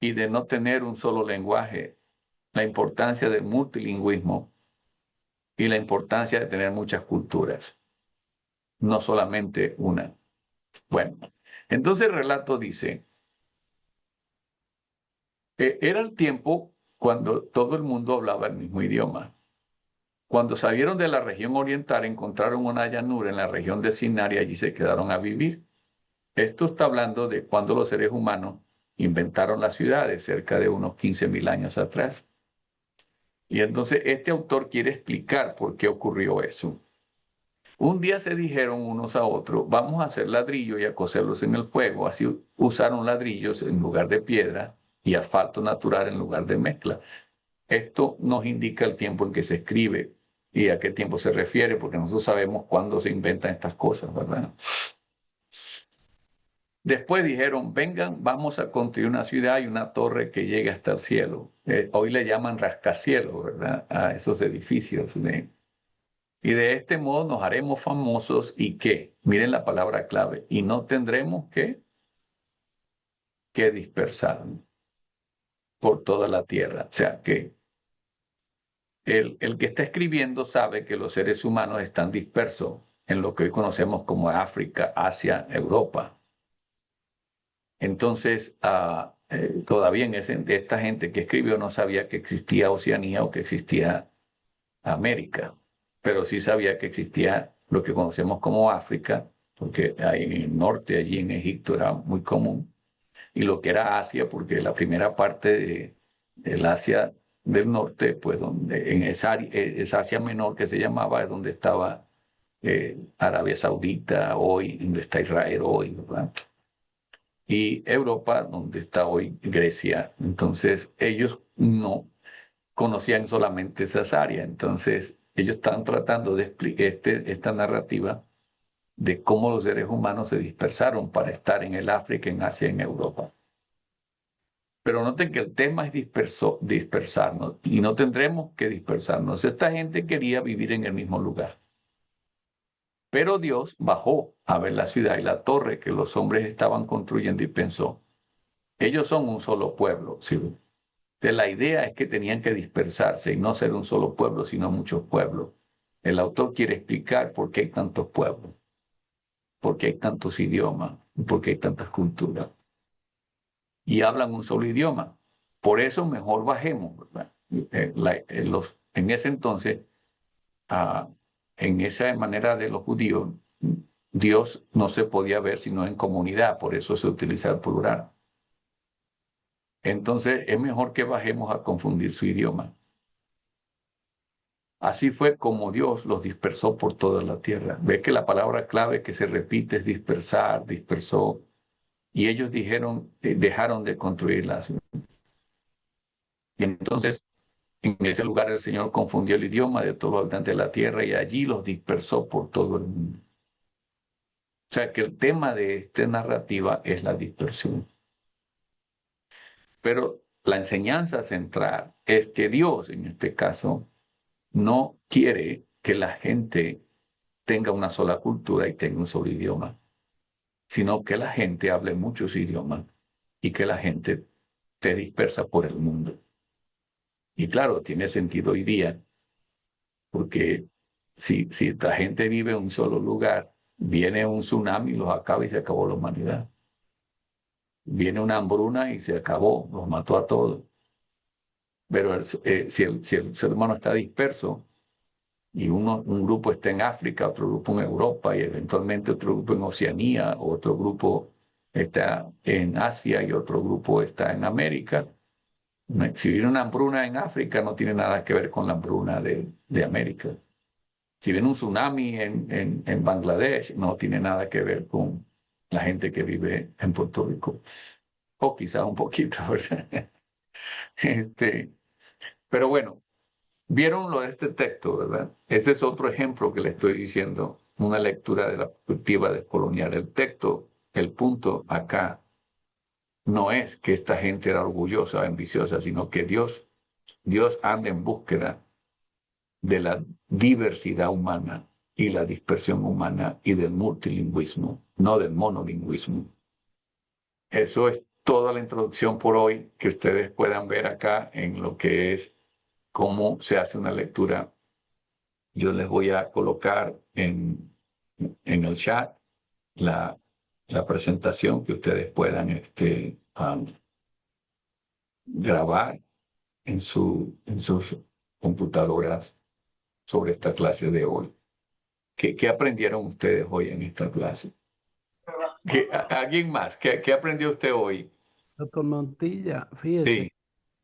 y de no tener un solo lenguaje, la importancia del multilingüismo y la importancia de tener muchas culturas, no solamente una. Bueno, entonces el relato dice, era el tiempo cuando todo el mundo hablaba el mismo idioma. Cuando salieron de la región oriental, encontraron una llanura en la región de Sinar y allí se quedaron a vivir. Esto está hablando de cuando los seres humanos inventaron las ciudades, cerca de unos 15.000 años atrás. Y entonces este autor quiere explicar por qué ocurrió eso. Un día se dijeron unos a otros, vamos a hacer ladrillos y a cocerlos en el fuego. Así usaron ladrillos en lugar de piedra y asfalto natural en lugar de mezcla. Esto nos indica el tiempo en que se escribe y a qué tiempo se refiere, porque nosotros sabemos cuándo se inventan estas cosas, ¿verdad? Después dijeron, vengan, vamos a construir una ciudad y una torre que llegue hasta el cielo. Hoy le llaman rascacielos, ¿verdad? A esos edificios. Y de este modo nos haremos famosos y ¿qué? Miren la palabra clave. Y no tendremos que dispersar por toda la tierra. O sea que el que está escribiendo sabe que los seres humanos están dispersos en lo que hoy conocemos como África, Asia, Europa. Entonces, todavía esta gente que escribió no sabía que existía Oceanía o que existía América, pero sí sabía que existía lo que conocemos como África, porque ahí en el norte, allí en Egipto, era muy común. y lo que era Asia, porque la primera parte del Asia del norte, pues donde en esa Asia menor que se llamaba, es donde estaba Arabia Saudita hoy, donde está Israel hoy, ¿verdad? Y Europa, donde está hoy Grecia. Entonces, ellos no conocían solamente esas áreas. Entonces, ellos estaban tratando de explicar esta narrativa de cómo los seres humanos se dispersaron para estar en el África, en Asia, en Europa. Pero noten que el tema es dispersarnos y no tendremos que dispersarnos. Esta gente quería vivir en el mismo lugar. Pero Dios bajó a ver la ciudad y la torre que los hombres estaban construyendo y pensó, ellos son un solo pueblo. ¿Sí? Entonces, la idea es que tenían que dispersarse y no ser un solo pueblo, sino muchos pueblos. El autor quiere explicar por qué hay tantos pueblos, por qué hay tantos idiomas, por qué hay tantas culturas. Y hablan un solo idioma. Por eso mejor bajemos, ¿verdad? En ese entonces, ah, en esa manera de los judíos, Dios no se podía ver sino en comunidad, por eso se utiliza el plural. Entonces es mejor que bajemos a confundir su idioma. Así fue como Dios los dispersó por toda la tierra. Ve que la palabra clave que se repite es dispersar, dispersó. Y ellos dejaron de construir la ciudad. Y entonces en ese lugar el Señor confundió el idioma de todos los habitantes de la tierra y allí los dispersó por todo el mundo. O sea que el tema de esta narrativa es la dispersión. Pero la enseñanza central es que Dios, en este caso, no quiere que la gente tenga una sola cultura y tenga un solo idioma, sino que la gente hable muchos idiomas y que la gente se dispersa por el mundo. Y claro, tiene sentido hoy día, porque si la gente vive en un solo lugar, viene un tsunami y los acaba y se acabó la humanidad. Viene una hambruna y se acabó, los mató a todos. Pero si el ser humano está disperso y un grupo está en África, otro grupo en Europa y eventualmente otro grupo en Oceanía, otro grupo está en Asia y otro grupo está en América. Si viene una hambruna en África, no tiene nada que ver con la hambruna de América. Si viene un tsunami en Bangladesh, no tiene nada que ver con la gente que vive en Puerto Rico. O quizás un poquito, ¿verdad? Este, pero bueno, vieron lo de este texto, ¿verdad? Ese es otro ejemplo que le estoy diciendo, una lectura de la perspectiva descolonial. El texto, el punto acá, no es que esta gente era orgullosa, ambiciosa, sino que Dios anda en búsqueda de la diversidad humana y la dispersión humana y del multilingüismo, no del monolingüismo. Eso es toda la introducción por hoy, que ustedes puedan ver acá en lo que es cómo se hace una lectura. Yo les voy a colocar en el chat la, la presentación que ustedes puedan grabar en sus computadoras sobre esta clase de hoy. ¿Qué aprendieron ustedes hoy en esta clase? ¿Alguien más? ¿Qué aprendió usted hoy? Doctor Montilla, fíjese,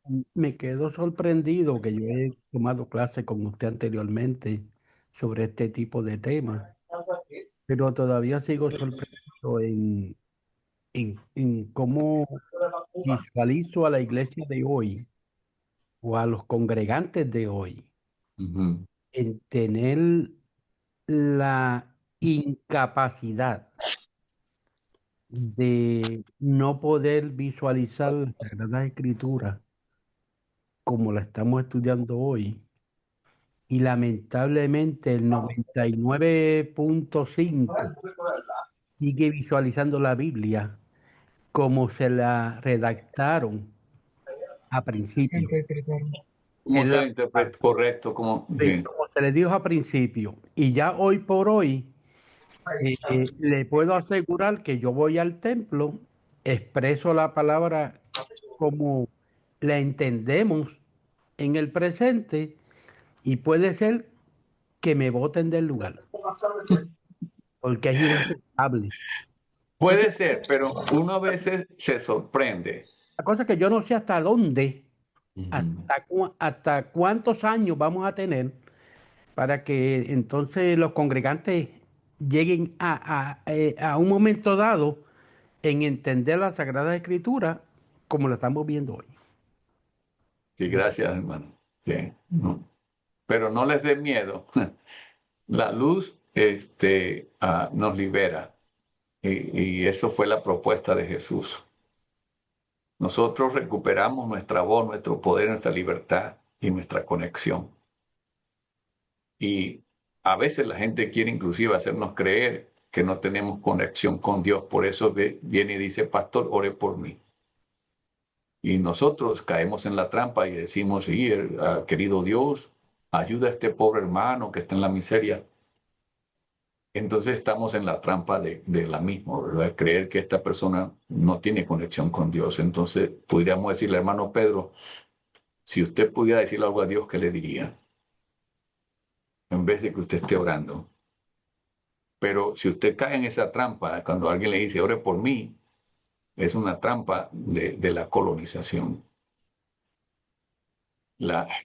Sí. me quedo sorprendido que yo he tomado clase con usted anteriormente sobre este tipo de temas, pero todavía sigo sorprendido en cómo visualizo a la iglesia de hoy o a los congregantes de hoy Ujú. en tener la incapacidad de no poder visualizar la Sagrada Escritura como la estamos estudiando hoy. Y lamentablemente el 99,5 sigue visualizando la Biblia como se la redactaron a principio. Interpretaron. ¿Cómo Es se lo la interpreta? Correcto, como sí. como se le dijo a principio. Y ya hoy por hoy le puedo asegurar que yo voy al templo, expreso la palabra como la entendemos en el presente y puede ser que me boten del lugar, porque es inaceptable. Puede ser, pero uno a veces se sorprende. La cosa es que yo no sé hasta dónde, Ujú. hasta cuántos años vamos a tener para que entonces los congregantes lleguen a un momento dado en entender la Sagrada Escritura como la estamos viendo hoy. Sí, gracias, hermano. Sí, no. Pero no les dé miedo. La luz nos libera. Y eso fue la propuesta de Jesús. Nosotros recuperamos nuestra voz, nuestro poder, nuestra libertad y nuestra conexión. Y a veces la gente quiere inclusive hacernos creer que no tenemos conexión con Dios. Por eso viene y dice, pastor, ore por mí. Y nosotros caemos en la trampa y decimos, sí, querido Dios, ayuda a este pobre hermano que está en la miseria. Entonces estamos en la trampa de la misma, ¿verdad? Creer que esta persona no tiene conexión con Dios. Entonces podríamos decirle, hermano Pedro, si usted pudiera decirle algo a Dios, ¿qué le diría? En vez de que usted esté orando. Pero si usted cae en esa trampa, cuando alguien le dice, ore por mí, es una trampa de la colonización.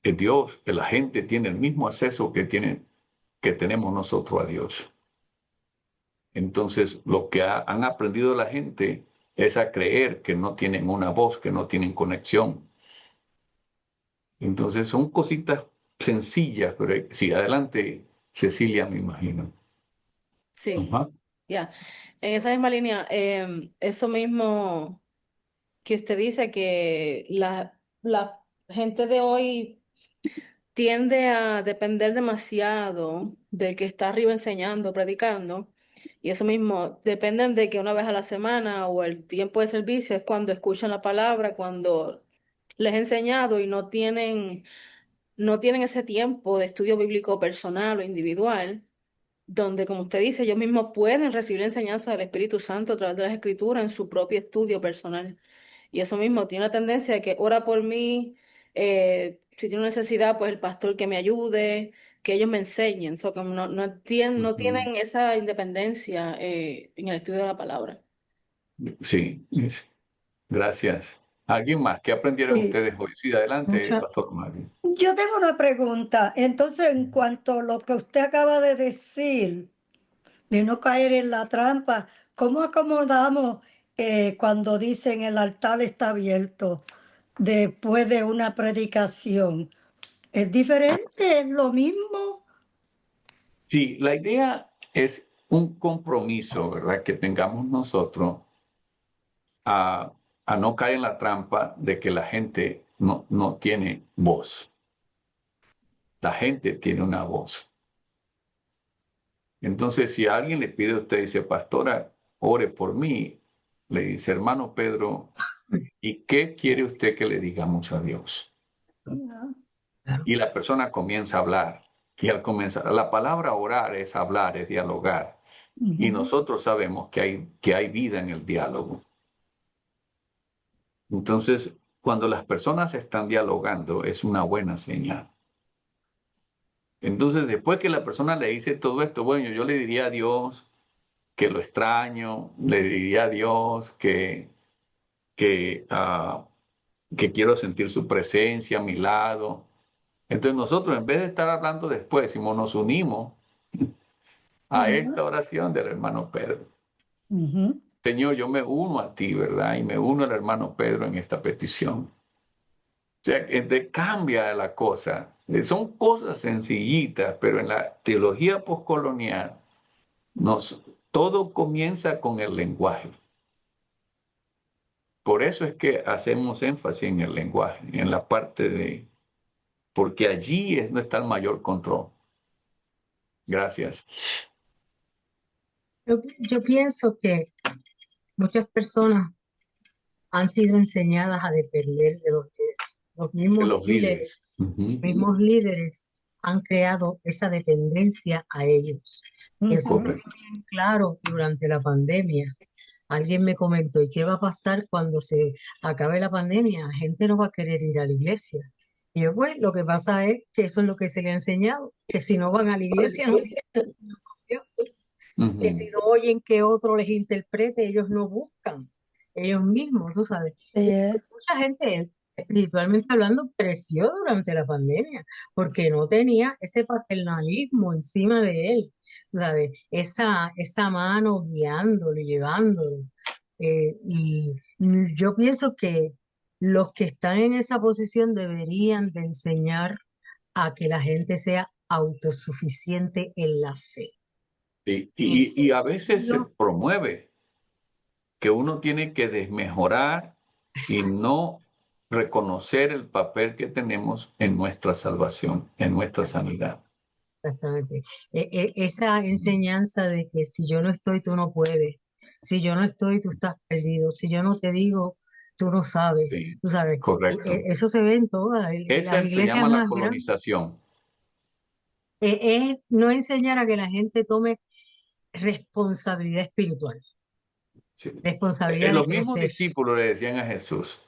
Dios, que la gente tiene el mismo acceso que tenemos nosotros a Dios. Entonces, lo que han aprendido la gente es a creer que no tienen una voz, que no tienen conexión. Entonces, son cositas sencillas, pero sí, adelante, Cecilia, me imagino. Sí, Ajá. ya. En esa misma línea, eso mismo que usted dice, que la gente de hoy tiende a depender demasiado del que está arriba enseñando, predicando, y eso mismo, dependen de que una vez a la semana o el tiempo de servicio es cuando escuchan la palabra, cuando les he enseñado y no tienen ese tiempo de estudio bíblico personal o individual, donde, como usted dice, ellos mismos pueden recibir la enseñanza del Espíritu Santo a través de las Escrituras en su propio estudio personal. Y eso mismo tiene la tendencia de que ora por mí, si tiene una necesidad, pues el pastor que me ayude, que ellos me enseñen. So, que no Ujú. tienen esa independencia en el estudio de la palabra. Sí, gracias. ¿Alguien más? ¿Qué aprendieron Sí, ustedes hoy? Sí, adelante, Mucha, Pastor Mario. yo tengo una pregunta. Entonces, en cuanto a lo que usted acaba de decir, de no caer en la trampa, ¿cómo acomodamos cuando dicen el altar está abierto después de una predicación? ¿Es diferente? ¿Es lo mismo? Sí, la idea es un compromiso, ¿verdad? Que tengamos nosotros a, a no caer en la trampa de que la gente no tiene voz. La gente tiene una voz. Entonces, si alguien le pide a usted, dice, pastora, ore por mí, le dice, hermano Pedro, ¿y qué quiere usted que le digamos a Dios? Y la persona comienza a hablar. Y al comenzar, la palabra orar es hablar, es dialogar. Y Ujú. nosotros sabemos que hay vida en el diálogo. Entonces, cuando las personas están dialogando, es una buena señal. Entonces, después que la persona le dice todo esto, bueno, yo le diría a Dios que lo extraño, le diría a Dios que, ah, que quiero sentir su presencia a mi lado. Entonces nosotros, en vez de estar hablando después, decimos, nos unimos a Ujú. esta oración del hermano Pedro. Ujú. Señor, yo me uno a ti, ¿verdad? Y me uno al hermano Pedro en esta petición. O sea, cambia la cosa. Son cosas sencillitas, pero en la teología postcolonial todo comienza con el lenguaje. Por eso es que hacemos énfasis en el lenguaje, en la parte porque allí es donde está el mayor control. Gracias. yo pienso que muchas personas han sido enseñadas a depender de los De mismos los líderes. líderes. Ujú. Mismos líderes han creado esa dependencia a ellos. Eso se Ujú. vio Correcto. bien claro durante la pandemia. Alguien me comentó, ¿y qué va a pasar cuando se acabe la pandemia? La gente no va a querer ir a la iglesia. Y yo, pues, lo que pasa es que eso es lo que se le ha enseñado, que si no van a la iglesia no tienen comunión con Dios. que si Ujú. no oyen que otro les interprete, ellos no buscan, ellos mismos, tú sabes. Y Sí, mucha gente, espiritualmente hablando, creció durante la pandemia, porque no tenía ese paternalismo encima de él, tú ¿sabes? Esa mano guiándolo y llevándolo. Y yo pienso que los que están en esa posición deberían de enseñar a que la gente sea autosuficiente en la fe. Y a veces se Enseñarlo. promueve que uno tiene que desmejorar y no reconocer el papel que tenemos en nuestra salvación, en nuestra sanidad. Exactamente. Esa enseñanza de que si yo no estoy, tú no puedes. Si yo no estoy, tú estás perdido. Si yo no te digo, tú no sabes. Sí, Tú sabes. correcto. Eso se ve en todas. En las Esa se iglesias llama la más grandes. colonización. Es no enseñar a que la gente tome responsabilidad espiritual, Sí. responsabilidad de Los mismos crecer. discípulos le decían a Jesús,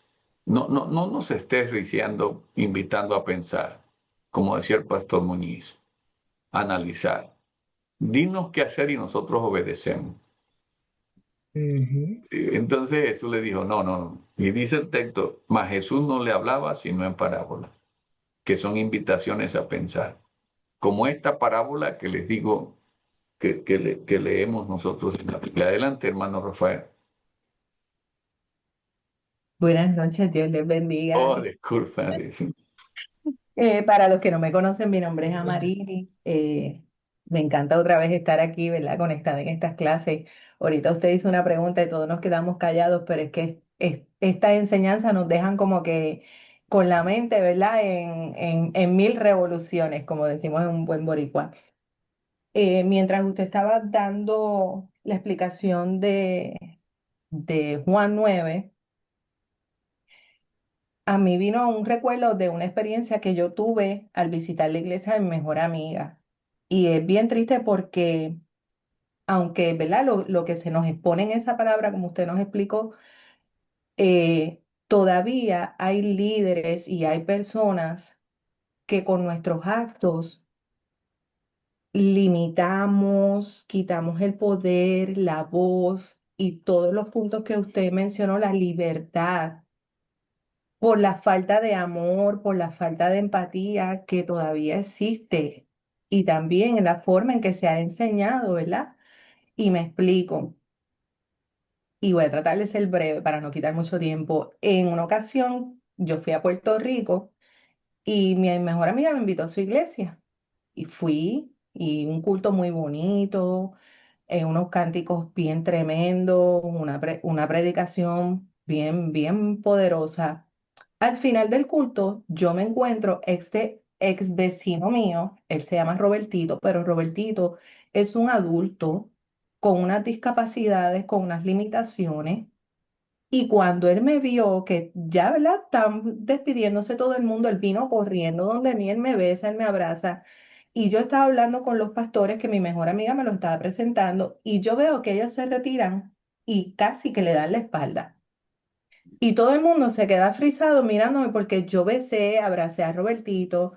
no nos estés diciendo, invitando a pensar, como decía el pastor Muñiz, analizar. Dinos qué hacer y nosotros obedecemos. Ujú. Sí, entonces Jesús le dijo, no. Y dice el texto, mas Jesús no le hablaba sino en parábolas, que son invitaciones a pensar. Como esta parábola que les digo que leemos nosotros en la Biblia. Adelante, hermano Rafael. Buenas noches, Dios les bendiga. Oh, disculpa. Dice. Para los que no me conocen, mi nombre es Amarili. Me encanta otra vez estar aquí, ¿verdad? Conectada en estas clases. Ahorita usted hizo una pregunta y todos nos quedamos callados, pero es que estas enseñanzas nos dejan como que con la mente, ¿verdad? En mil revoluciones, como decimos en un buen boricua. Mientras usted estaba dando la explicación de Juan 9. A mí vino un recuerdo de una experiencia que yo tuve al visitar la iglesia de mi mejor amiga. Y es bien triste porque, aunque, ¿verdad? Lo que se nos expone en esa palabra, como usted nos explicó, todavía hay líderes y hay personas que con nuestros actos limitamos, quitamos el poder, la voz y todos los puntos que usted mencionó, la libertad por la falta de amor, por la falta de empatía que todavía existe y también en la forma en que se ha enseñado, ¿verdad? Y me explico, y voy a tratar de ser breve para no quitar mucho tiempo. En una ocasión yo fui a Puerto Rico y mi mejor amiga me invitó a su iglesia y fui y un culto muy bonito, unos cánticos bien tremendos, una predicación bien poderosa. Al final del culto, yo me encuentro este ex vecino mío, él se llama Robertito, pero Robertito es un adulto con unas discapacidades, con unas limitaciones, y cuando él me vio que ya, ¿verdad? Están despidiéndose todo el mundo, él vino corriendo donde mí, él me besa, él me abraza, y yo estaba hablando con los pastores que mi mejor amiga me los estaba presentando, y yo veo que ellos se retiran y casi que le dan la espalda. Y todo el mundo se queda frisado mirándome porque yo besé, abracé a Robertito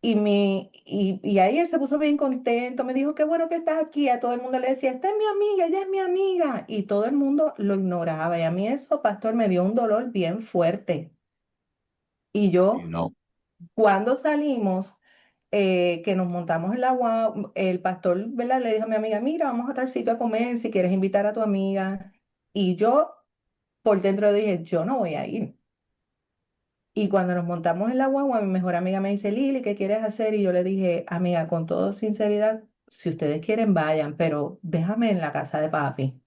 y ahí él se puso bien contento, me dijo, qué bueno que estás aquí. A todo el mundo le decía, esta es mi amiga, ella es mi amiga. Y todo el mundo lo ignoraba. Y a mí eso, pastor, me dio un dolor bien fuerte. Y Y yo, no, cuando salimos, que nos montamos en la guagua, el pastor, ¿verdad? Le dijo a mi amiga, mira, vamos a tal sitio a comer si quieres invitar a tu amiga. Y yo por dentro dije, yo no voy a ir. Y cuando nos montamos en la guagua, mi mejor amiga me dice, Lili, ¿qué quieres hacer? Y yo le dije, amiga, con toda sinceridad, si ustedes quieren, vayan, pero déjame en la casa de papi.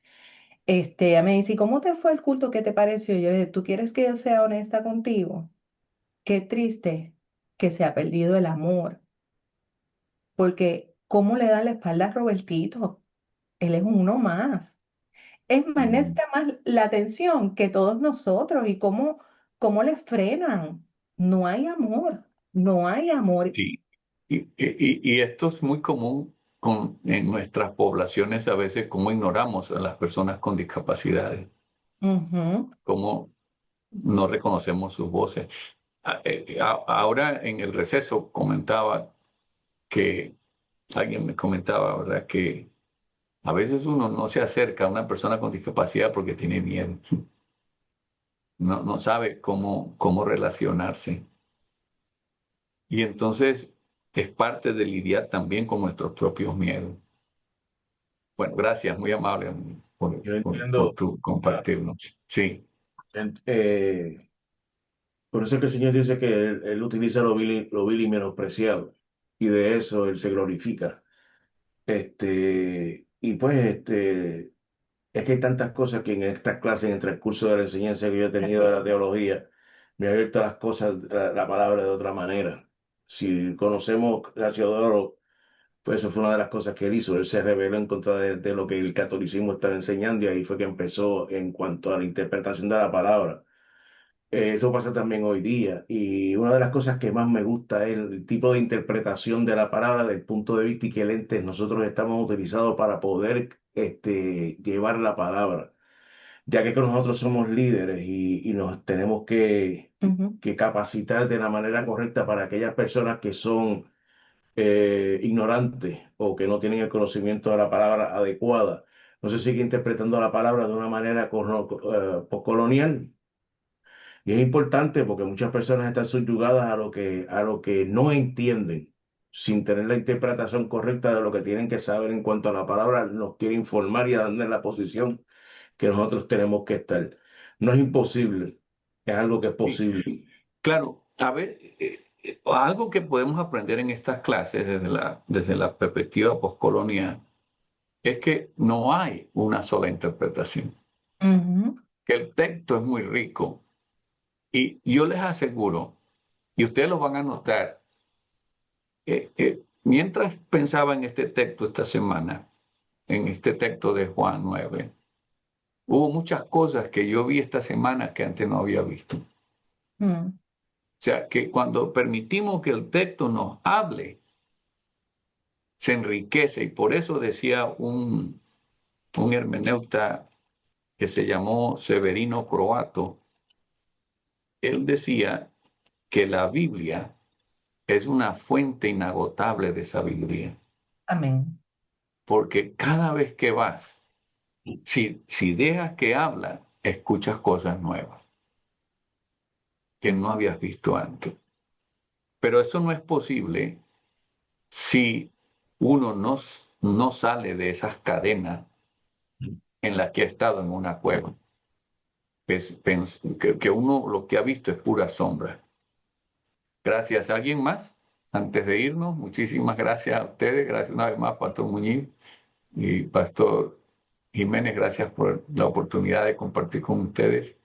Ella me dice, ¿y cómo te fue el culto? ¿Qué te pareció? Y yo le dije, ¿tú quieres que yo sea honesta contigo? Qué triste que se ha perdido el amor, porque ¿cómo le da la espalda a Robertito? Él es uno más. Es más, mm, necesita más la atención que todos nosotros y cómo le frenan. No hay amor, no hay amor. sí. Y esto es muy común en nuestras poblaciones a veces, como ignoramos a las personas con discapacidades, Ujú. como no reconocemos sus voces. Ahora en el receso comentaba que alguien me comentaba, ¿verdad? Que A veces uno no se acerca a una persona con discapacidad porque tiene miedo. No sabe cómo relacionarse. Y entonces es parte de lidiar también con nuestros propios miedos. Bueno, gracias, muy amable Yo por entiendo, tu ah, compartirnos. Sí, en- eh, por eso es que el Señor dice que Él utiliza lo vil y menospreciado, y de eso Él se glorifica. Y pues, es que hay tantas cosas que en estas clases, en el transcurso de la enseñanza que yo he tenido de la teología, me ha abierto las cosas, la palabra de otra manera. Si conocemos a Teodoro, pues eso fue una de las cosas que él hizo. Él se rebeló en contra de lo que el catolicismo estaba enseñando y ahí fue que empezó en cuanto a la interpretación de la palabra. Eso pasa también hoy día. Y una de las cosas que más me gusta es el tipo de interpretación de la palabra del punto de vista y qué lentes nosotros estamos utilizados para poder llevar la palabra. Ya que nosotros somos líderes y nos tenemos Ujú. que capacitar de la manera correcta para aquellas personas que son ignorantes o que no tienen el conocimiento de la palabra adecuada. No se sigue interpretando la palabra de una manera colonial. Y es importante porque muchas personas están subyugadas a lo que no entienden, sin tener la interpretación correcta de lo que tienen que saber en cuanto a la palabra, nos quiere informar y darle la posición que nosotros tenemos que estar. No es imposible, es algo que es sí. posible. Claro, a ver, algo que podemos aprender en estas clases desde la perspectiva postcolonial es que no hay una sola interpretación, Ujú. que el texto es muy rico y yo les aseguro, y ustedes lo van a notar, mientras pensaba en este texto esta semana, en este texto de Juan 9, hubo muchas cosas que yo vi esta semana que antes no había visto. O Mm. sea, que cuando permitimos que el texto nos hable, se enriquece. Y por eso decía un hermeneuta que se llamó Severino Croato, él decía que la Biblia es una fuente inagotable de sabiduría, Amén. porque cada vez que vas, si dejas que habla, escuchas cosas nuevas que no habías visto antes. Pero eso no es posible si uno no sale de esas cadenas en las que ha estado en una cueva. Que uno lo que ha visto es pura sombra. Gracias. ¿Alguien más? Antes de irnos, muchísimas gracias a ustedes. Gracias una vez más, Pastor Muñiz y Pastor Jiménez. Gracias por la oportunidad de compartir con ustedes.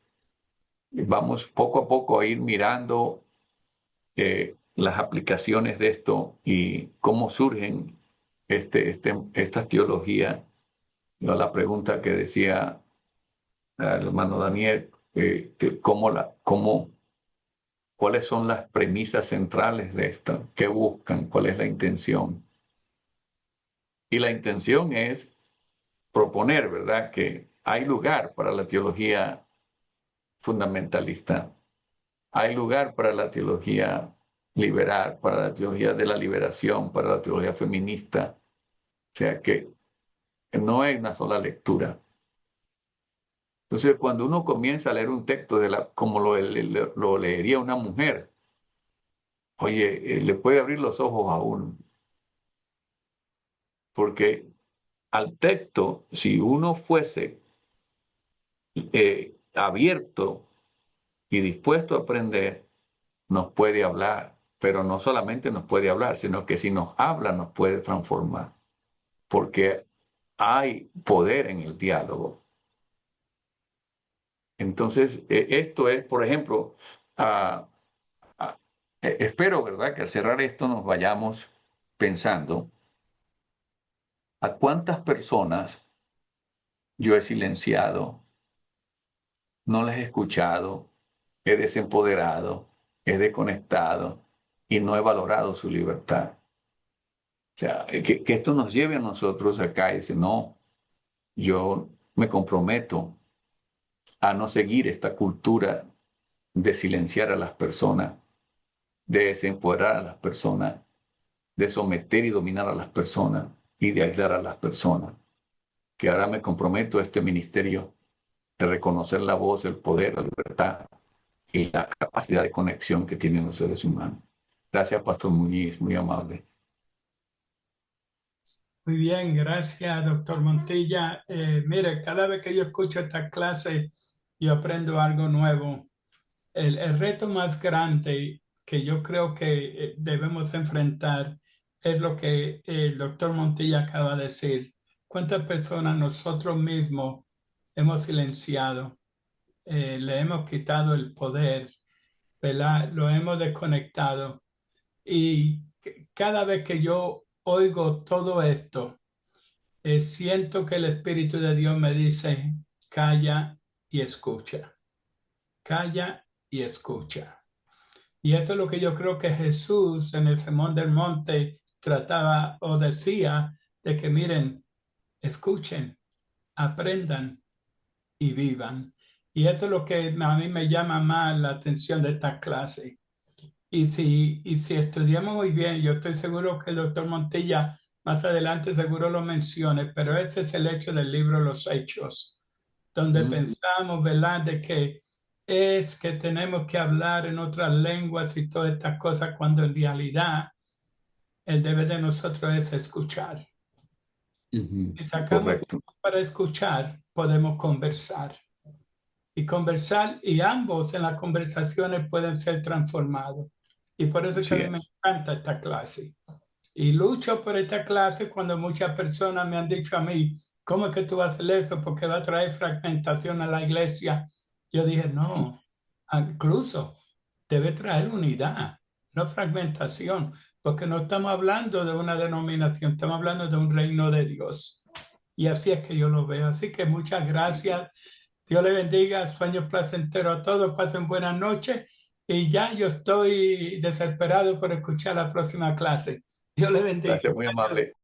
Vamos poco a poco a ir mirando las aplicaciones de esto y cómo surgen esta teología. La pregunta que decía el hermano Daniel, cuáles son las premisas centrales de esto, qué buscan, cuál es la intención. Y la intención es proponer, ¿verdad?, que hay lugar para la teología fundamentalista, hay lugar para la teología liberal, para la teología de la liberación, para la teología feminista. O sea que no hay una sola lectura. Entonces, cuando uno comienza a leer un texto como lo leería una mujer, oye, le puede abrir los ojos a uno. Porque al texto, si uno fuese abierto y dispuesto a aprender, nos puede hablar. Pero no solamente nos puede hablar, sino que si nos habla, nos puede transformar. Porque hay poder en el diálogo. Entonces, esto es, por ejemplo, ah, espero, ¿verdad?, que al cerrar esto nos vayamos pensando a cuántas personas yo he silenciado, no les he escuchado, he desempoderado, he desconectado y no he valorado su libertad. O sea, que esto nos lleve a nosotros acá y decir, no, yo me comprometo a no seguir esta cultura de silenciar a las personas, de desempoderar a las personas, de someter y dominar a las personas y de aislar a las personas. que ahora me comprometo a este ministerio de reconocer la voz, el poder, la libertad y la capacidad de conexión que tienen los seres humanos. Gracias, Pastor Muñiz, muy amable. Muy bien, gracias, doctor Montilla. Mire, cada vez que yo escucho esta clase, yo aprendo algo nuevo. El reto más grande que yo creo que debemos enfrentar es lo que el doctor Montilla acaba de decir. ¿Cuántas personas nosotros mismos hemos silenciado? Le hemos quitado el poder, ¿verdad? Lo hemos desconectado. Y cada vez que yo oigo todo esto, siento que el Espíritu de Dios me dice, calla y escucha. Calla y escucha. Y eso es lo que yo creo que Jesús en el Sermón del Monte trataba o decía, de que miren, escuchen, aprendan y vivan. Y eso es lo que a mí me llama más la atención de esta clase. Y si estudiamos muy bien, yo estoy seguro que el doctor Montilla más adelante seguro lo mencione, pero ese es el hecho del libro Los Hechos, donde pensamos, ¿verdad?, de que es que tenemos que hablar en otras lenguas y todas estas cosas, cuando en realidad el deber de nosotros es escuchar. Si sacamos Correcto. tiempo para escuchar, podemos conversar. Y conversar, y ambos en las conversaciones pueden ser transformados. Y por eso es que a mí me encanta esta clase. Y lucho por esta clase cuando muchas personas me han dicho a mí, ¿cómo es que tú vas a hacer eso? Porque va a traer fragmentación a la iglesia. Yo dije, no, incluso debe traer unidad, no fragmentación, porque no estamos hablando de una denominación, estamos hablando de un reino de Dios. Y así es que yo lo veo. Así que muchas gracias. Dios le bendiga, sueños placenteros a todos, pasen buenas noches. Y ya yo estoy desesperado por escuchar la próxima clase. Dios le bendiga. Gracias, muy amable.